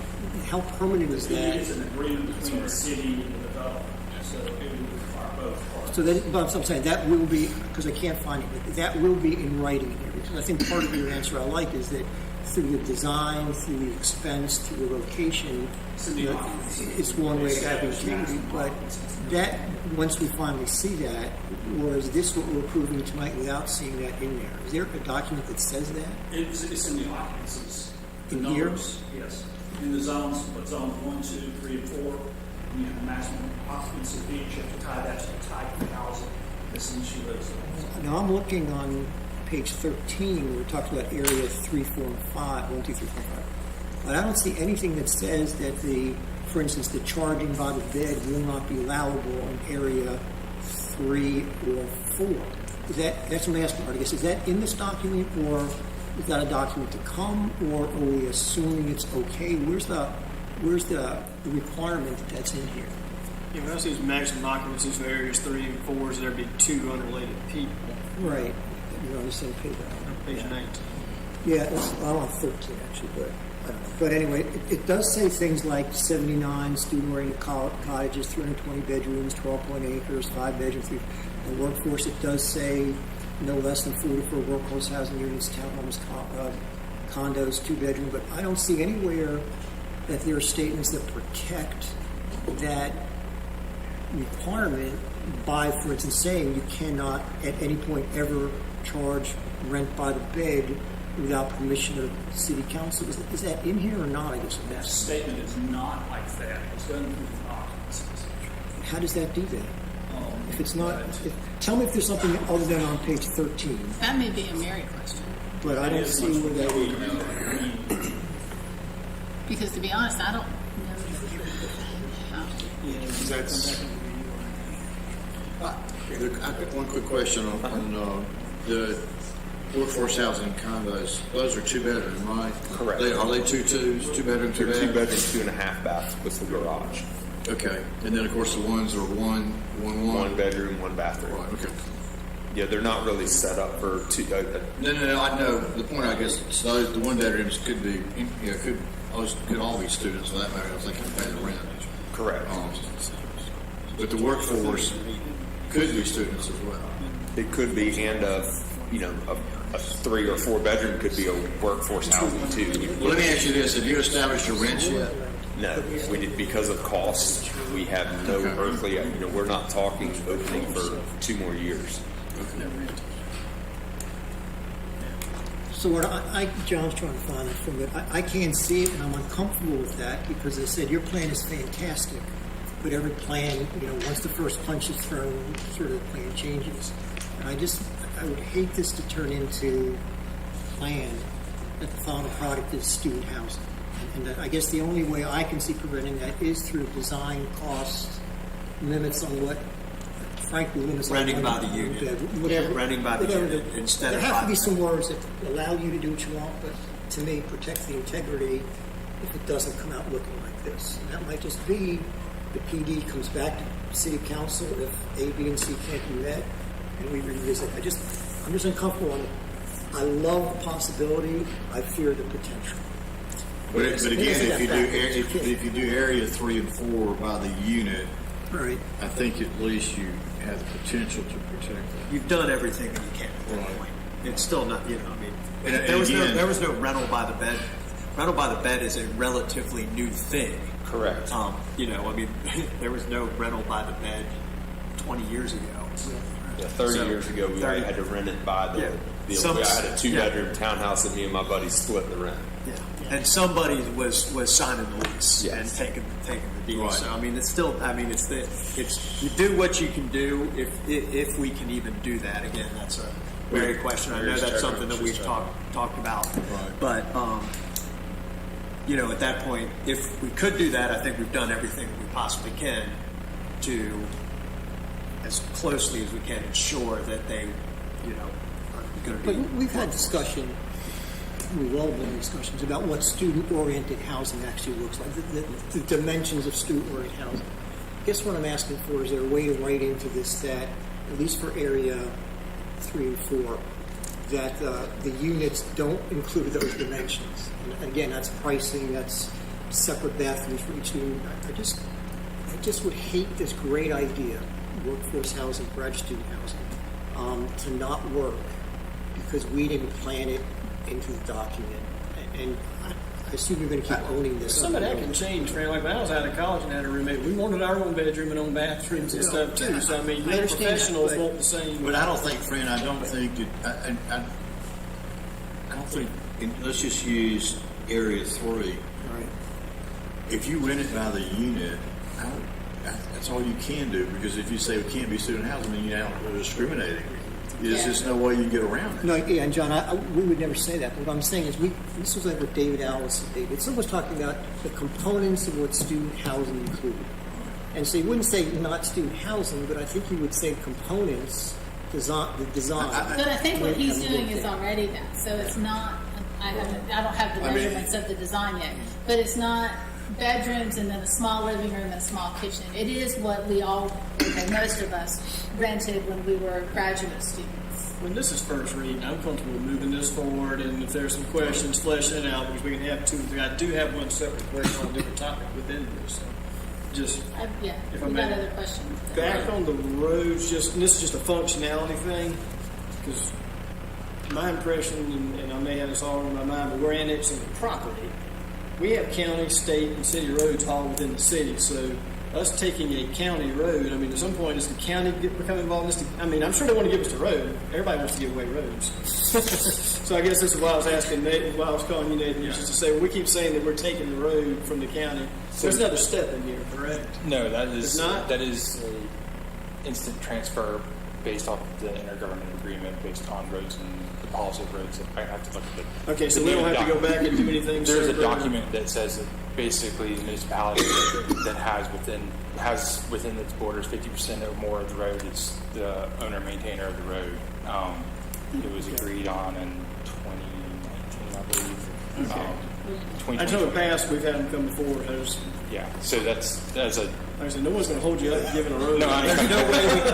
How permanent is that? It is an agreement between the city and the developer, so it would require both parties. So that, but I'm saying that will be, because I can't find it, but that will be in writing here, because I think part of your answer I like is that through the design, through the expense, through the location, it's one way of having integrity, but that, once we finally see that, or is this what we're approving tonight without seeing that in there? Is there a document that says that? It's in the occupancies. In here? Yes. In the zones, but zones 1, 2, 3, and 4, you have the maximum occupancy of each. You have to tie that to the type of housing that's in each of those zones. Now, I'm looking on page 13, where it talks about area 3, 4, and 5, 1, 2, 3, 4, 5. But I don't see anything that says that for instance, the charging by the bed will not be allowable in area 3 or 4. That's what I'm asking, I guess. Is that in this document, or is that a document to come, or are we assuming it's okay? Where's the requirement that's in here? Yeah, when I say maximum occupancy for areas 3 and 4s, there'd be 2 unrelated people. Right. You're on the same page. Page 19. Yeah, I'm on 13 actually, but I don't know. But anyway, it does say things like 79 student-oriented cottages, 320 bedrooms, 12.8 acres, 5 bedrooms, 3. The workforce, it does say no less than 44 workforce housing units, townhomes, condos, 2-bedroom. But I don't see anywhere that there are statements that protect that requirement by, for instance, saying you cannot at any point ever charge rent by the bed without permission of city council. Is that in here or not? I guess That statement is not like that. It's done through the occupancies. How does that do that? If it's not, tell me if there's something other than on page 13. That may be a Mary question. But I don't see where that would. Because to be honest, I don't know. I've got one quick question on the workforce housing condos. Those are 2-bedroom, right? Correct. Are they 2-2s, 2-bedroom, 2 bath? 2 bedrooms, 2.5 baths with the garage. Okay. And then, of course, the ones are 1 bedroom, 1 bathroom. Right, okay. Yeah, they're not really set up for two. No, I know. The point, I guess, is those, the 1-bedrooms could be, could all be students for that matter. I was thinking pay the rent. Correct. But the workforce could be students as well. It could be, and a 3 or 4 bedroom could be a workforce housing too. Well, let me ask you this: have you established your rents yet? No, we did, because of cost. We have no earthly. We're not talking opening for 2 more years. Okay. So what John's trying to find it from it. I can't see it, and I'm uncomfortable with that because they said your plan is fantastic, but every plan, once the first punch is thrown, sort of the plan changes. And I would hate this to turn into a plan that the final product is student housing. And I guess the only way I can see preventing that is through design cost limits on what, frankly, limits on Renting by the unit. whatever. Renting by the unit instead of There have to by be the some words that allow you to do what you want, but to me, protect the integrity if it doesn't come out looking like this. And that might just be the PD comes back to City Council if A, B, and C can't be met, and we revisit. I'm just uncomfortable on it. I love the possibility. I fear the potential. But again, if you do area 3 and 4 by the unit, right, I think at least you have the potential to protect it. You've done everything that you can at that Right. point. It's still not, I mean, And there was again- no rental by the bed. Rental by the bed is a relatively new thing. Correct. I mean, there was no rental by the bed 20 years ago. Yeah, 30 So, years ago, we 30 had to rent it by the. Yeah. I had a 2-bedroom townhouse, and me and my buddy split the rent. Yeah. And somebody was signing the lease Yes. and taking the deal. Right. So I mean, it's still. I mean, it's you do what you can do if we can even do that. Again, that's a very question. I know that's something that we've talked about. Right. But at that point, if we could do that, I think we've done everything we possibly can to, as closely as we can, ensure that they, are going to But be. we've had discussion, we've all been in discussions about what student-oriented housing actually looks like, the dimensions of student-oriented housing. I guess what I'm asking for is there a way to write into this that, at least for area 3 and 4, that the units don't include those dimensions. And again, that's pricing, that's separate bathrooms for each student. I just would hate this great idea, workforce housing, graduate student housing, to not work because we didn't plan it into the document. And I assume you're going to keep owning this. Some of that can change, Fran. Like when I was out of college and had a roommate, we wanted our own bedroom and own bathrooms and stuff too. So I mean, I understand professionals that, but- want the same. But I don't think, Fran, I don't think let's just use area 3. Right. If you rent it by the unit, that's all you can do, because if you say it can't be student housing, then you're discriminating. There's just no way you can get around it. No, yeah, and John, we would never say that. But what I'm saying is, this was like what David Alice and David. Someone was talking about the components of what student housing included. And so you wouldn't say not student housing, but I think you would say components, the design. But I think what he's doing is already that. So it's not, I don't have the measurements of the design yet, but it's not bedrooms and then a small living room and a small kitchen. It is what we all, most of us, rented when we were graduate students. When this is first reading, I'm comfortable moving this forward, and if there's some questions, fleshing it out, because we can have two. I do have one separate question on a different topic within this. So just If I we may- got other questions. back on the roads, and this is just a functionality thing, because my impression, and I may have this all in my mind, but we're annexing the property. We have county, state, and city roads all within the city, so us taking a county road, I mean, at some point, does the county become involved in this? I mean, I'm sure they want to give us the road. Everybody wants to give away roads. So I guess this is why I was asking Nathan, why I was calling you Nathan, just to say, well, we keep saying that we're taking the road from the county. There's another step in here, correct? No, that It's is not? that is a instant transfer based off of the intergovernmental agreement based on roads and the policy of roads. I have to look at it. Okay, so we don't have to go back and do anything There's a separate? document that says that basically the municipality that has within its borders 50% or more of the road is the owner maintainer of the road. It was agreed on in 2019, I believe. I just know in the past we've had them come before. Yeah, so that's a. Like I said, no one's going to hold you up giving a road. No,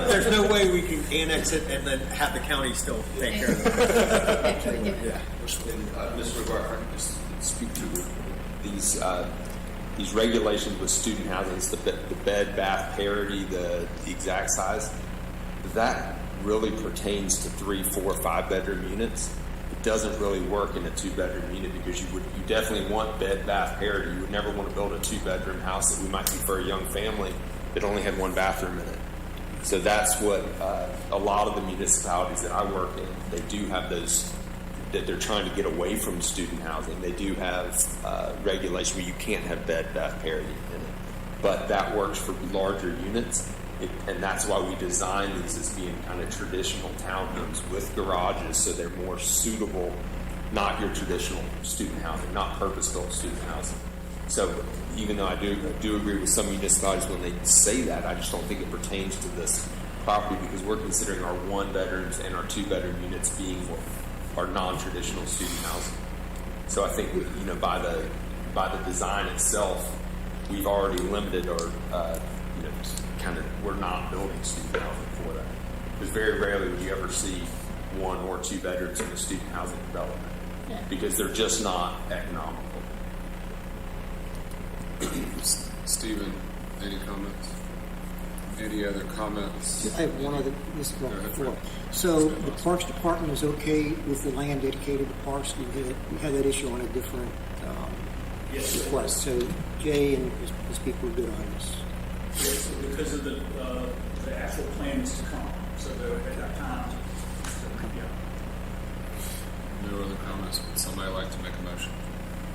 There's no way we can annex it and then have the county still take care of it. Yeah. In this regard, if I can just speak to these regulations with student housing, it's the bed, bath parity, the exact size. That really pertains to 3, 4, 5 bedroom units. It doesn't really work in a 2-bedroom unit because you definitely want bed, bath parity. You would never want to build a 2-bedroom house that we might do for a young family that only had 1 bathroom in it. So that's what a lot of the municipalities that I work in, they do have those that they're trying to get away from student housing. They do have regulation where you can't have Bed Bath parity in it, but that works for larger units, and that's why we design these as being kind of traditional townhomes with garages, so they're more suitable, not your traditional student housing, not purpose-built student housing. So even though I do agree with some municipalities when they say that, I just don't think it pertains to this property because we're considering our 1-bedrooms and our 2-bedroom units being our non-traditional student housing. So I think by the design itself, we've already limited our we're not building student housing for that. Because very rarely would you ever see 1 or 2 bedrooms in a student housing development because they're just not economical. Stephen, any comments? Any other comments? I have one other. This is one before. So the Parks Department is okay with the land dedicated to parks. We had that issue on a different request. So Jay and his people are good on this. Yes, because of the actual plans to come, so at that time. No other comments. Would somebody like to make a motion?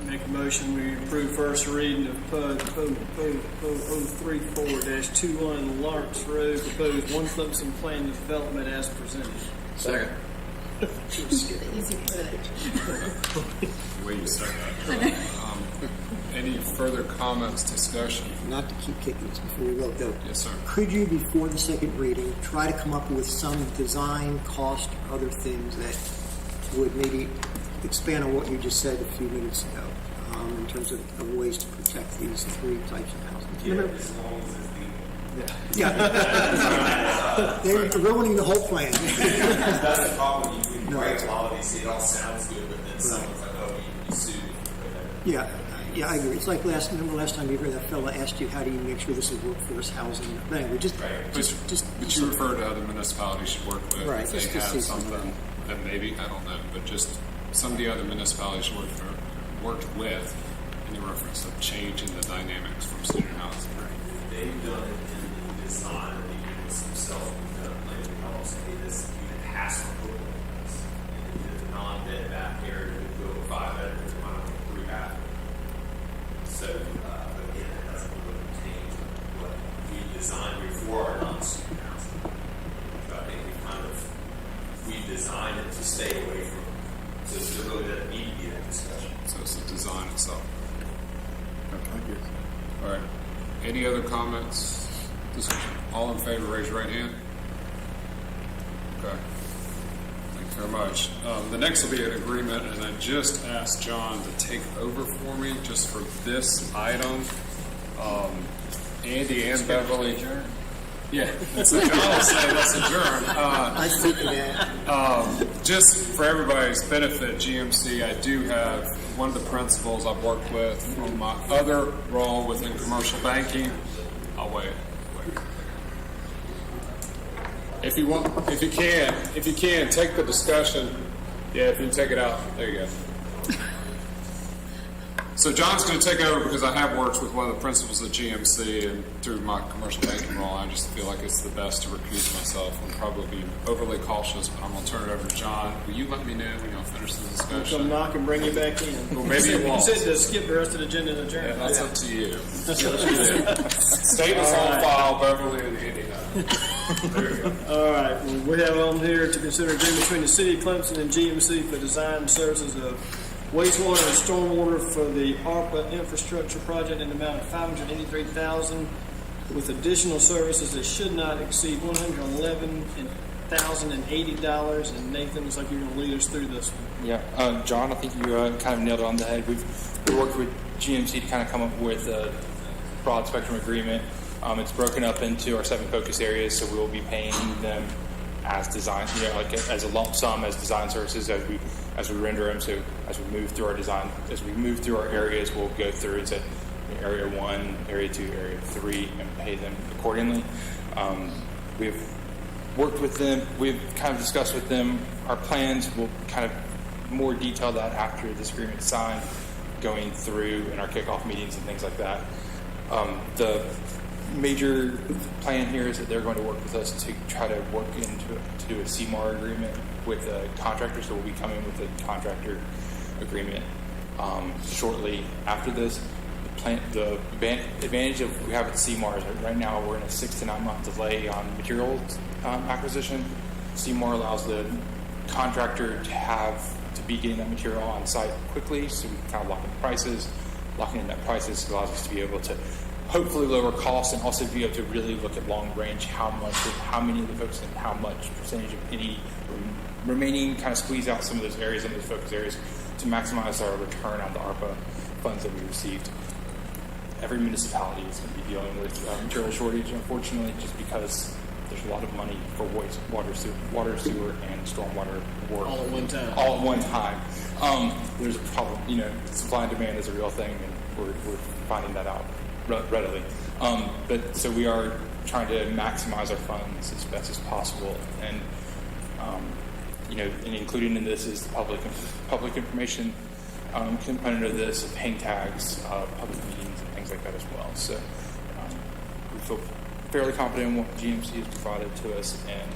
Make a motion, we approve first reading of PUD 034-21 Lawrence Road, proposed 1 Clemson plan of development as presented. Second. Easy The way you said that. Any further comments, discussion? Not to keep kicking this before we vote, though. Yes, sir. Could you, before the second reading, try to come up with some design, cost, or other things that would maybe expand on what you just said a few minutes ago in terms of ways to protect these 3 types of housing? As long as it's legal. Yeah. They're ruining the whole plan. That's the problem. You can write a lot of these, it all sounds good, but then someone's like, oh, you can be sued. Yeah, I agree. It's like remember last time you heard that fella asked you, how do you make sure this is workforce housing? But anyway, But you refer to other municipalities you work with. Right, If they just to have see something that maybe, I don't know, but just some of the other municipalities you worked with, and you reference of changing the dynamics from student housing. They've done it in the design of the units themselves. We've done plan developments. This unit has to look like this. And the non-Bed Bath area would go 5 bedrooms, 3 bathrooms. So again, it doesn't really change what we designed before our non-student housing. So I think we designed it to stay away from. So there really doesn't need to be that discussion. So it's the design itself. Okay. All right. Any other comments? Discussion? All in favor, raise your right hand. Okay. Thank you very much. The next will be an agreement, and I just asked John to take over for me just for this item. Andy and Beverly. Yeah, that's what John will say. Let's adjourn. I think that. Just for everybody's benefit, GMC, I do have one of the principals I've worked with from my other role within commercial banking. I'll wait. If you can, take the discussion. Yeah, if you can take it out, there you go. So John's going to take over because I have worked with one of the principals at GMC, and through my commercial banking role, I just feel like it's the best to recuse myself. I'm probably being overly cautious, but I'm going to turn it over to John. Will you let me know when y'all finish the discussion? Come knock and bring you back in. Well, maybe you won't. You said to skip the rest of the agenda and adjourn. Yeah, that's up to you. Statements on file, Beverly and Andy. There you go. All right. Well, we have on here to consider agreement between the City of Clemson and GMC for design services of wastewater and stormwater for the ARPA infrastructure project in the amount of $583,000 with additional services that should not exceed $111,080. And Nathan, looks like you're going to lead us through this one. Yeah, John, I think you kind of nailed it on the head. We've worked with GMC to kind of come up with a broad spectrum agreement. It's broken up into our 7 focus areas, so we will be paying them as design, like as a lump sum as design services as we render them. So as we move through our design, as we move through our areas, we'll go through and say area 1, area 2, area 3, and pay them accordingly. We've worked with them. We've kind of discussed with them our plans. We'll kind of more detail that after this agreement is signed, going through in our kickoff meetings and things like that. major plan here is that they're going to work with us to try to work to do a CMAR agreement with the contractor. So we'll be coming with a contractor agreement shortly after this. The advantage of we have at CMAR is that right now we're in a 6 to 9 month delay on materials acquisition. CMAR allows the contractor to be getting that material on site quickly, so we can kind of lock in prices. Locking in that prices allows us to be able to hopefully lower costs and also be able to really look at long range how many of the folks and how much percentage of any remaining, kind of squeeze out some of those areas and those focus areas to maximize our return on the ARPA funds that we received. Every municipality is going to be dealing with material shortage, unfortunately, just because there's a lot of money for water, sewer, and stormwater work All at one time. All at one time. There's a problem. Supply and demand is a real thing, and we're finding that out readily. But so we are trying to maximize our funds as best as possible, and and including in this is the public information component of this, hang tags, public meetings, and things like that as well. So we feel fairly confident in what GMC has provided to us, and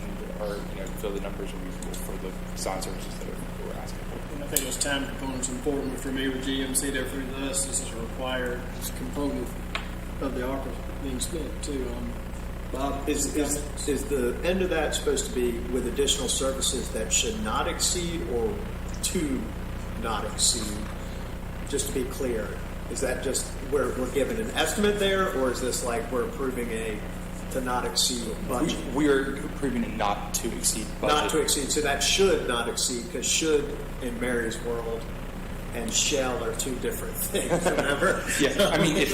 feel the numbers are reasonable for the design services that we're asking for. And I think those time components are important for me with GMC. They're through this. This is a required component of the ARPA being spent too. Bob, is the end of that supposed to be with additional services that should not exceed or to not exceed? Just to be clear, is that just we're given an estimate there, or is this like we're approving a to not exceed budget? We are approving a not to exceed budget. Not to exceed, so that should not exceed, because should in Mary's world and shall are two different things. Remember? Yeah, I mean, if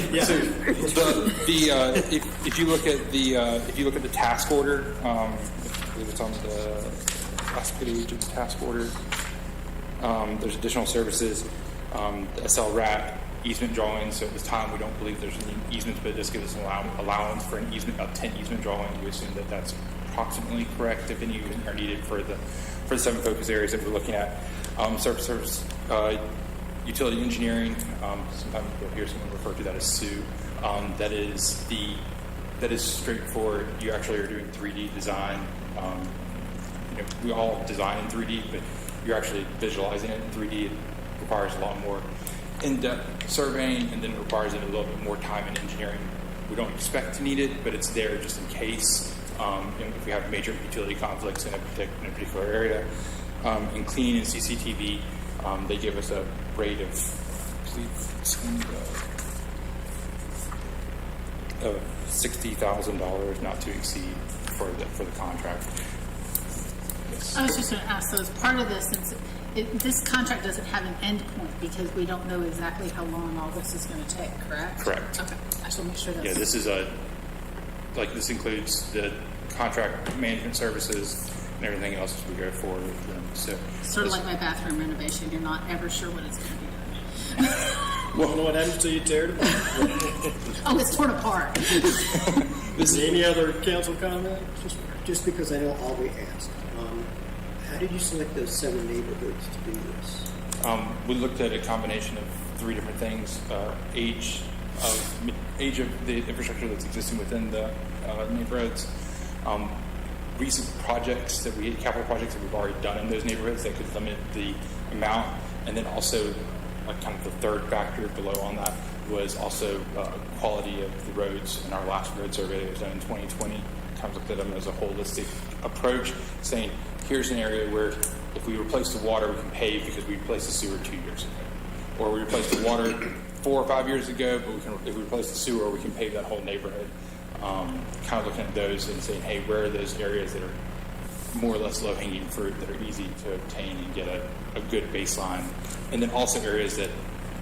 you look at the task order, I believe it's on the last page of the task order. There's additional services, the SL RAT easement drawings. So at this time, we don't believe there's any easements, but it just gives us an allowance for an easement of 10 easement drawings. We assume that that's approximately correct. If any are needed for the 7 focus areas that we're looking at, surface utility engineering. Sometimes you'll hear someone refer to that as SUE. That is straightforward. You actually are doing 3D design. We all design in 3D, but you're actually visualizing it in 3D. It requires a lot more in-depth surveying, and then it requires a little bit more time in engineering. We don't expect to need it, but it's there just in case. If we have major utility conflicts in a particular area. In clean and CCTV, they give us a rate of, I believe it's of $60,000 not to exceed for the contract. I was just going to ask, so as part of this, since this contract doesn't have an end point because we don't know exactly how long all this is going to take, correct? Correct. Okay. I just want to make sure that's... Yeah, this includes the contract management services and everything else as we go forward with them. So sort of like my bathroom renovation, you're not ever sure when it's going to be done. Well, you know what happens till you tear it apart? Oh, it's torn apart. Any other council comment? Just because I know all we asked, how did you select those 7 neighborhoods to do this? We looked at a combination of 3 different things: age of the infrastructure that's existing within the neighborhoods, recent projects capital projects that we've already done in those neighborhoods that could limit the amount, and then also kind of the third factor below on that was also quality of the roads. In our last road survey that was done in 2020, kind of looked at them as a holistic approach, saying here's an area where if we replace the water, we can pave because we replaced the sewer 2 years ago, or we replaced the water 4 or 5 years ago, but if we replace the sewer, we can pave that whole neighborhood. Kind of looking at those and saying, hey, where are those areas that are more or less low-hanging fruit that are easy to obtain and get a good baseline, and then also areas that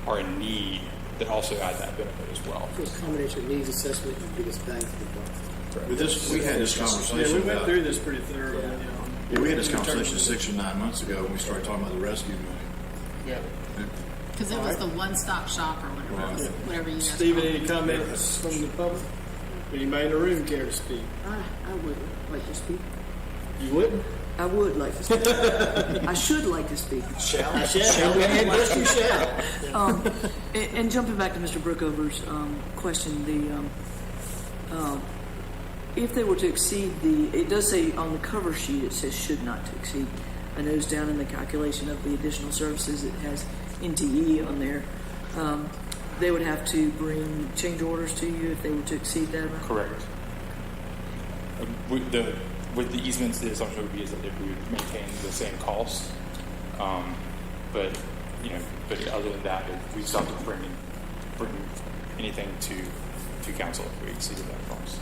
are in need that also add that benefit as well. So it's a combination of needs assessment and biggest bang for the buck. With this, we had this conversation. Yeah, we went through this pretty thoroughly. Yeah, we had this conversation 6 or 9 months ago when we started talking about the rescue money. Yeah. Because it was the one-stop shop or whatever, Right. whatever you guys Stephen, call it. any comments from the public? Anybody in the room care to speak? I would like to speak. You wouldn't? I would like to speak. I should like to speak. Shall. Yes, you shall. And jumping back to Mr. Brookover's question, If they were to exceed it does say on the cover sheet, it says should not to exceed. I noticed down in the calculation of the additional services, it has NTE on there. They would have to bring change orders to you if they were to exceed that amount? Correct. With the easements, the assumption would be is that they would maintain the same cost. But other than that, we still have to bring anything to council if we exceeded that cost.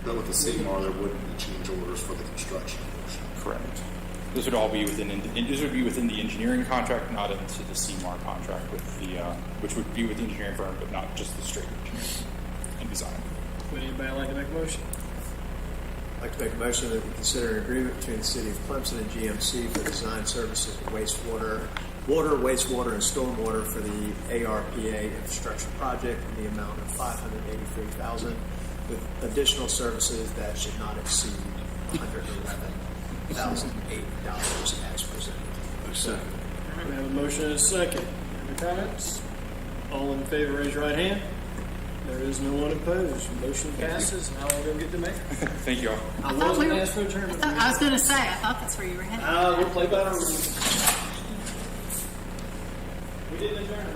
But with the CMAR, there wouldn't be change orders for the construction portion. Correct. This would all be within the engineering contract, not into the CMAR contract with which would be with the engineering firm, but not just the straight engineering and design. Would anybody like to make a motion? I'd like to make a motion that we consider an agreement between the City of Clemson and GMC for design services of wastewater, wastewater, and stormwater for the ARPA infrastructure project in the amount of $583,000, with additional services that should not exceed $111,008 as presented. Second. All right, we have a motion and a second. Any comments? All in favor, raise your right hand. There is no one opposed. Motion passes. Now we'll go get the mayor. Thank you all. I wasn't thought asked for adjournment. I was going to say, I thought that's where you were headed. We'll play by the rules. We didn't adjourn.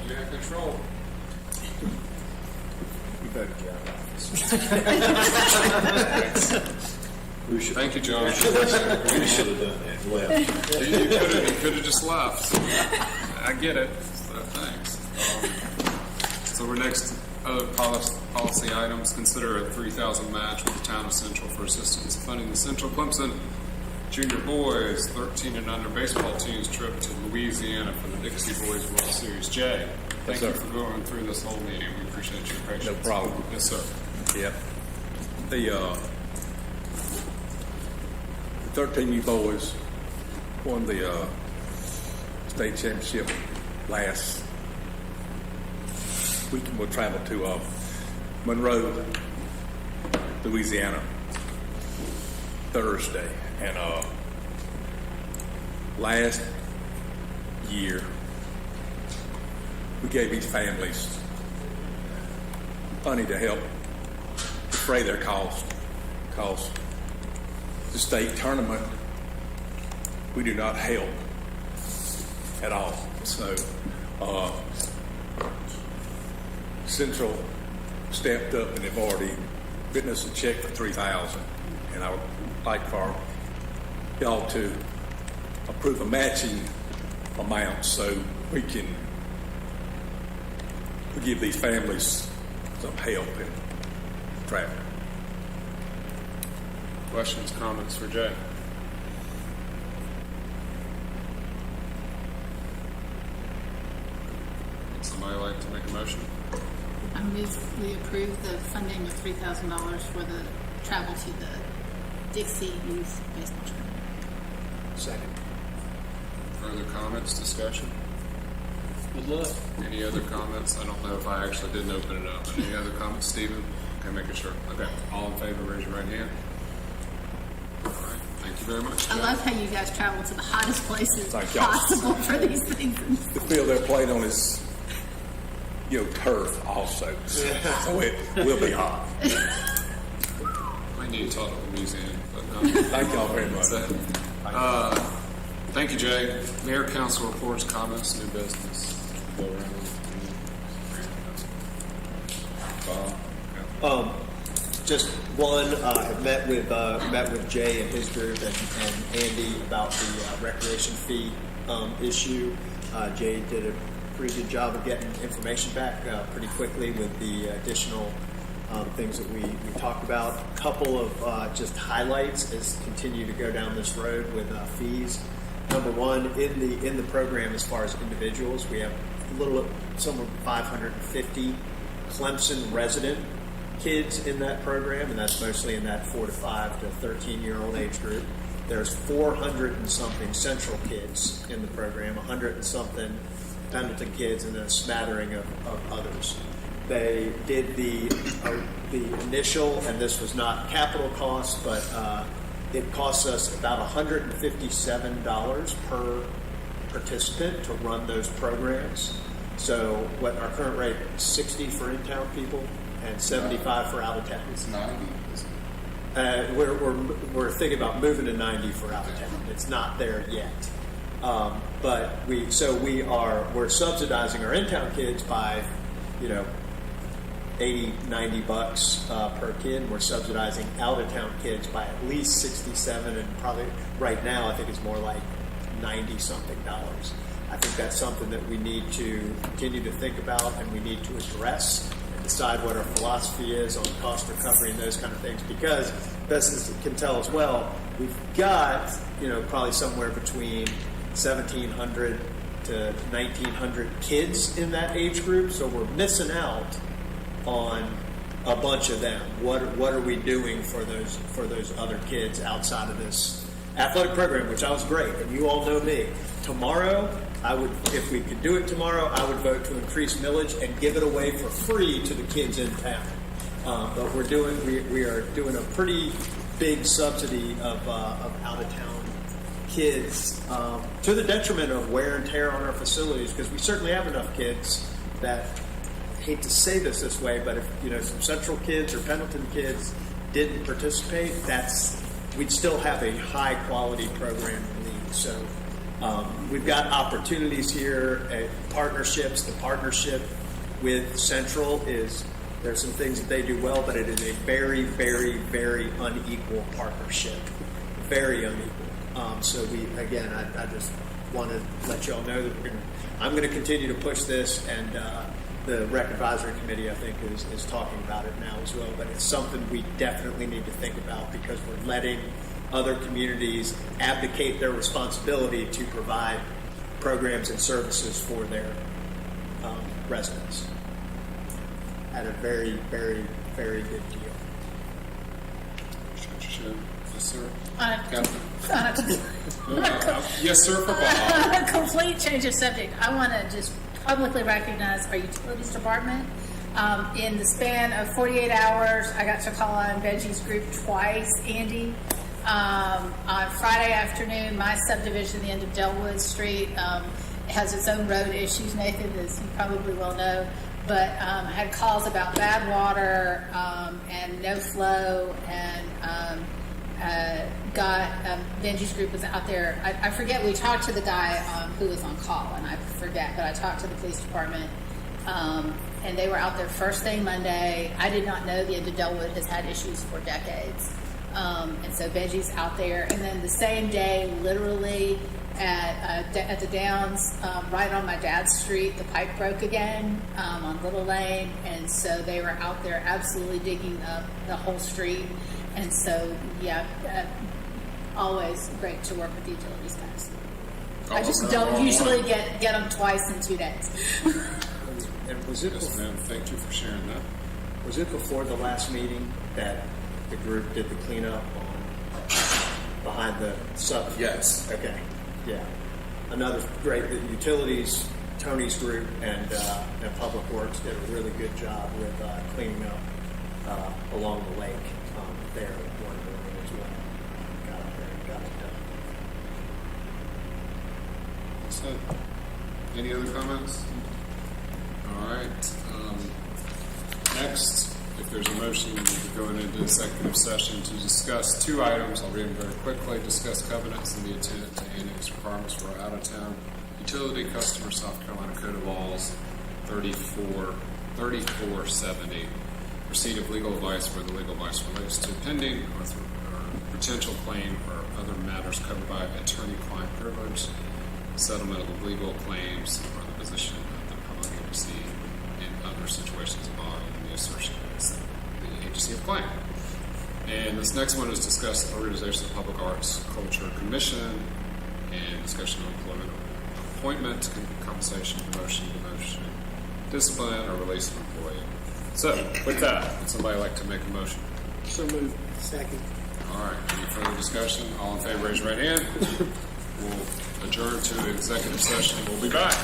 You have control. We voted you out of office. Thank you, John. We should have done that and left. You could have just left. I get it. So thanks. So we're next. Other policy items. Consider a 3,000 match with the town of Central for assistance funding the Central Clemson Junior Boys 13 and under baseball team's trip to Louisiana for the Dixie Boys World Series. Jay, thank you for going through this whole meeting. We appreciate your patience. No problem. Yes, sir. Yep. The 13U boys won the state championship last weekend. We'll travel to Monroe, Louisiana, Thursday. And last year, we gave each families money to help defray their cost. Because the state tournament, we do not help at all. So Central stepped up and they've already written us a check for $3,000, and I would like for y'all to approve a matching amount so we can give these families some help in travel. Questions, comments for Jay? Would somebody like to make a motion? I move we approve the funding of $3,000 for the travel to the Dixie Youth Baseball Tournament. Second. Further comments, discussion? Good luck. Any other comments? I don't know if I actually didn't open it up. Any other comments, Stephen? Okay, making sure. Okay, all in favor, raise your right hand. All right, thank you very much. I love how you guys travel to the hottest places Thank y'all. possible for these things. The field they're playing on is, turf also. So it will be hot. I need to talk to the museum, but no. Thank y'all very much. Thank you, Jay. Mayor, council reports, comments, new business. Go around. Just one, have met with Jay and his group and Andy about the recreation fee issue. Jay did a pretty good job of getting information back pretty quickly with the additional things that we talked about. A couple of just highlights as continue to go down this road with fees. Number one, in the program as far as individuals, we have somewhere 550 Clemson resident kids in that program, and that's mostly in that 4 to 5 to 13-year-old age group. There's 400 and something Central kids in the program, 100 and something Pendleton kids, and then a smattering of others. They did the initial, and this was not capital cost, but it costs us about $157 per participant to run those programs. So what our current rate is 60 for in-town people and 75 for out of town. It's 90, isn't it? We're thinking about moving to 90 for out of town. It's not there yet. But we're subsidizing our in-town kids by, 80, 90 bucks per kid. We're subsidizing out-of-town kids by at least 67, and probably right now I think it's more like 90-something dollars. I think that's something that we need to continue to think about, and we need to address and decide what our philosophy is on cost recovery and those kind of things. Because best as it can tell as well, we've got probably somewhere between 1,700 to 1,900 kids in that age group, so we're missing out on a bunch of them. What are we doing for those other kids outside of this athletic program, which I was great, and you all know me. Tomorrow, if we could do it tomorrow, I would vote to increase millage and give it away for free to the kids in town. But we are doing a pretty big subsidy of out of town kids to the detriment of wear and tear on our facilities, because we certainly have enough kids that, I hate to say this way, but if some Central kids or Pendleton kids didn't participate, we'd still have a high quality program in the league. So we've got opportunities here at partnerships. The partnership with Central there's some things that they do well, but it is a very, very, very unequal partnership. Very unequal. So I just want to let you all know that I'm going to continue to push this, and the Rec Advisory Committee, I think, is talking about it now as well. But it's something we definitely need to think about, because we're letting other communities abdicate their responsibility to provide programs and services for their residents at a very, very, very good deal. Yes, sir. Captain. Yes, sir, for Bob. On a complete change of subject, I want to just publicly recognize our utilities department. In the span of 48 hours, I got to call on Veggie's group twice, Andy. On Friday afternoon, my subdivision, the end of Delwood Street, has its own road issues, Nathan, as you probably well know, but had calls about bad water and no flow, and Benji's group was out there. I forget, we talked to the guy who was on call, and I forget, but I talked to the police department, and they were out there first thing Monday. I did not know the end of Delwood has had issues for decades. And so Benji's out there. And then the same day, literally at the Downs, right on my dad's street, the pipe broke again on Little Lane. And so they were out there absolutely digging up the whole street. And so, always great to work with the utilities guys. I just don't usually get them twice in 2 days. And was it? Yes, ma'am. Thank you for sharing that. Was it before the last meeting that the group did the cleanup behind the sub? Yes. Okay. Yeah. Another great, the utilities, Tony's group, and Public Works did a really good job with cleaning up along the lake there one morning as well. Got up there and got it done. That's it. Any other comments? All right. Next, if there's a motion, we need to go into executive session to discuss 2 items. I'll read them very quickly. Discuss covenants and the intent to annex requirements for out-of-town utility customer, South Carolina Code of Laws 3470. Receipt of legal advice where the legal advice relates to pending or potential claim or other matters covered by attorney-client privilege, settlement of the legal claims, or the position of the public agency in other situations involving the assertion against the agency of claim. And this next one is discuss the organization of the Public Arts Culture Commission and discussion of employment, appointment, compensation, promotion, demotion, discipline, or release of employee. So, with that, would somebody like to make a motion? So moved. Second. All right. Any further discussion? All in favor, raise your right hand. We'll adjourn to executive session. We'll be back.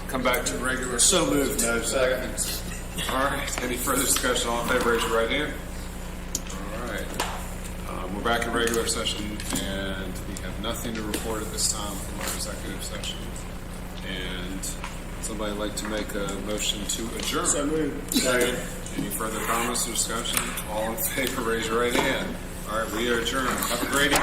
Come back to regular. So moved. No second. All right. Any further discussion? All in favor, raise your right hand. All right. We're back in regular session, and we have nothing to report at this time from our executive session. And somebody like to make a motion to adjourn? So moved. Second. Any further comments or discussion? All in favor, raise your right hand. All right, we are adjourned. Have a great evening.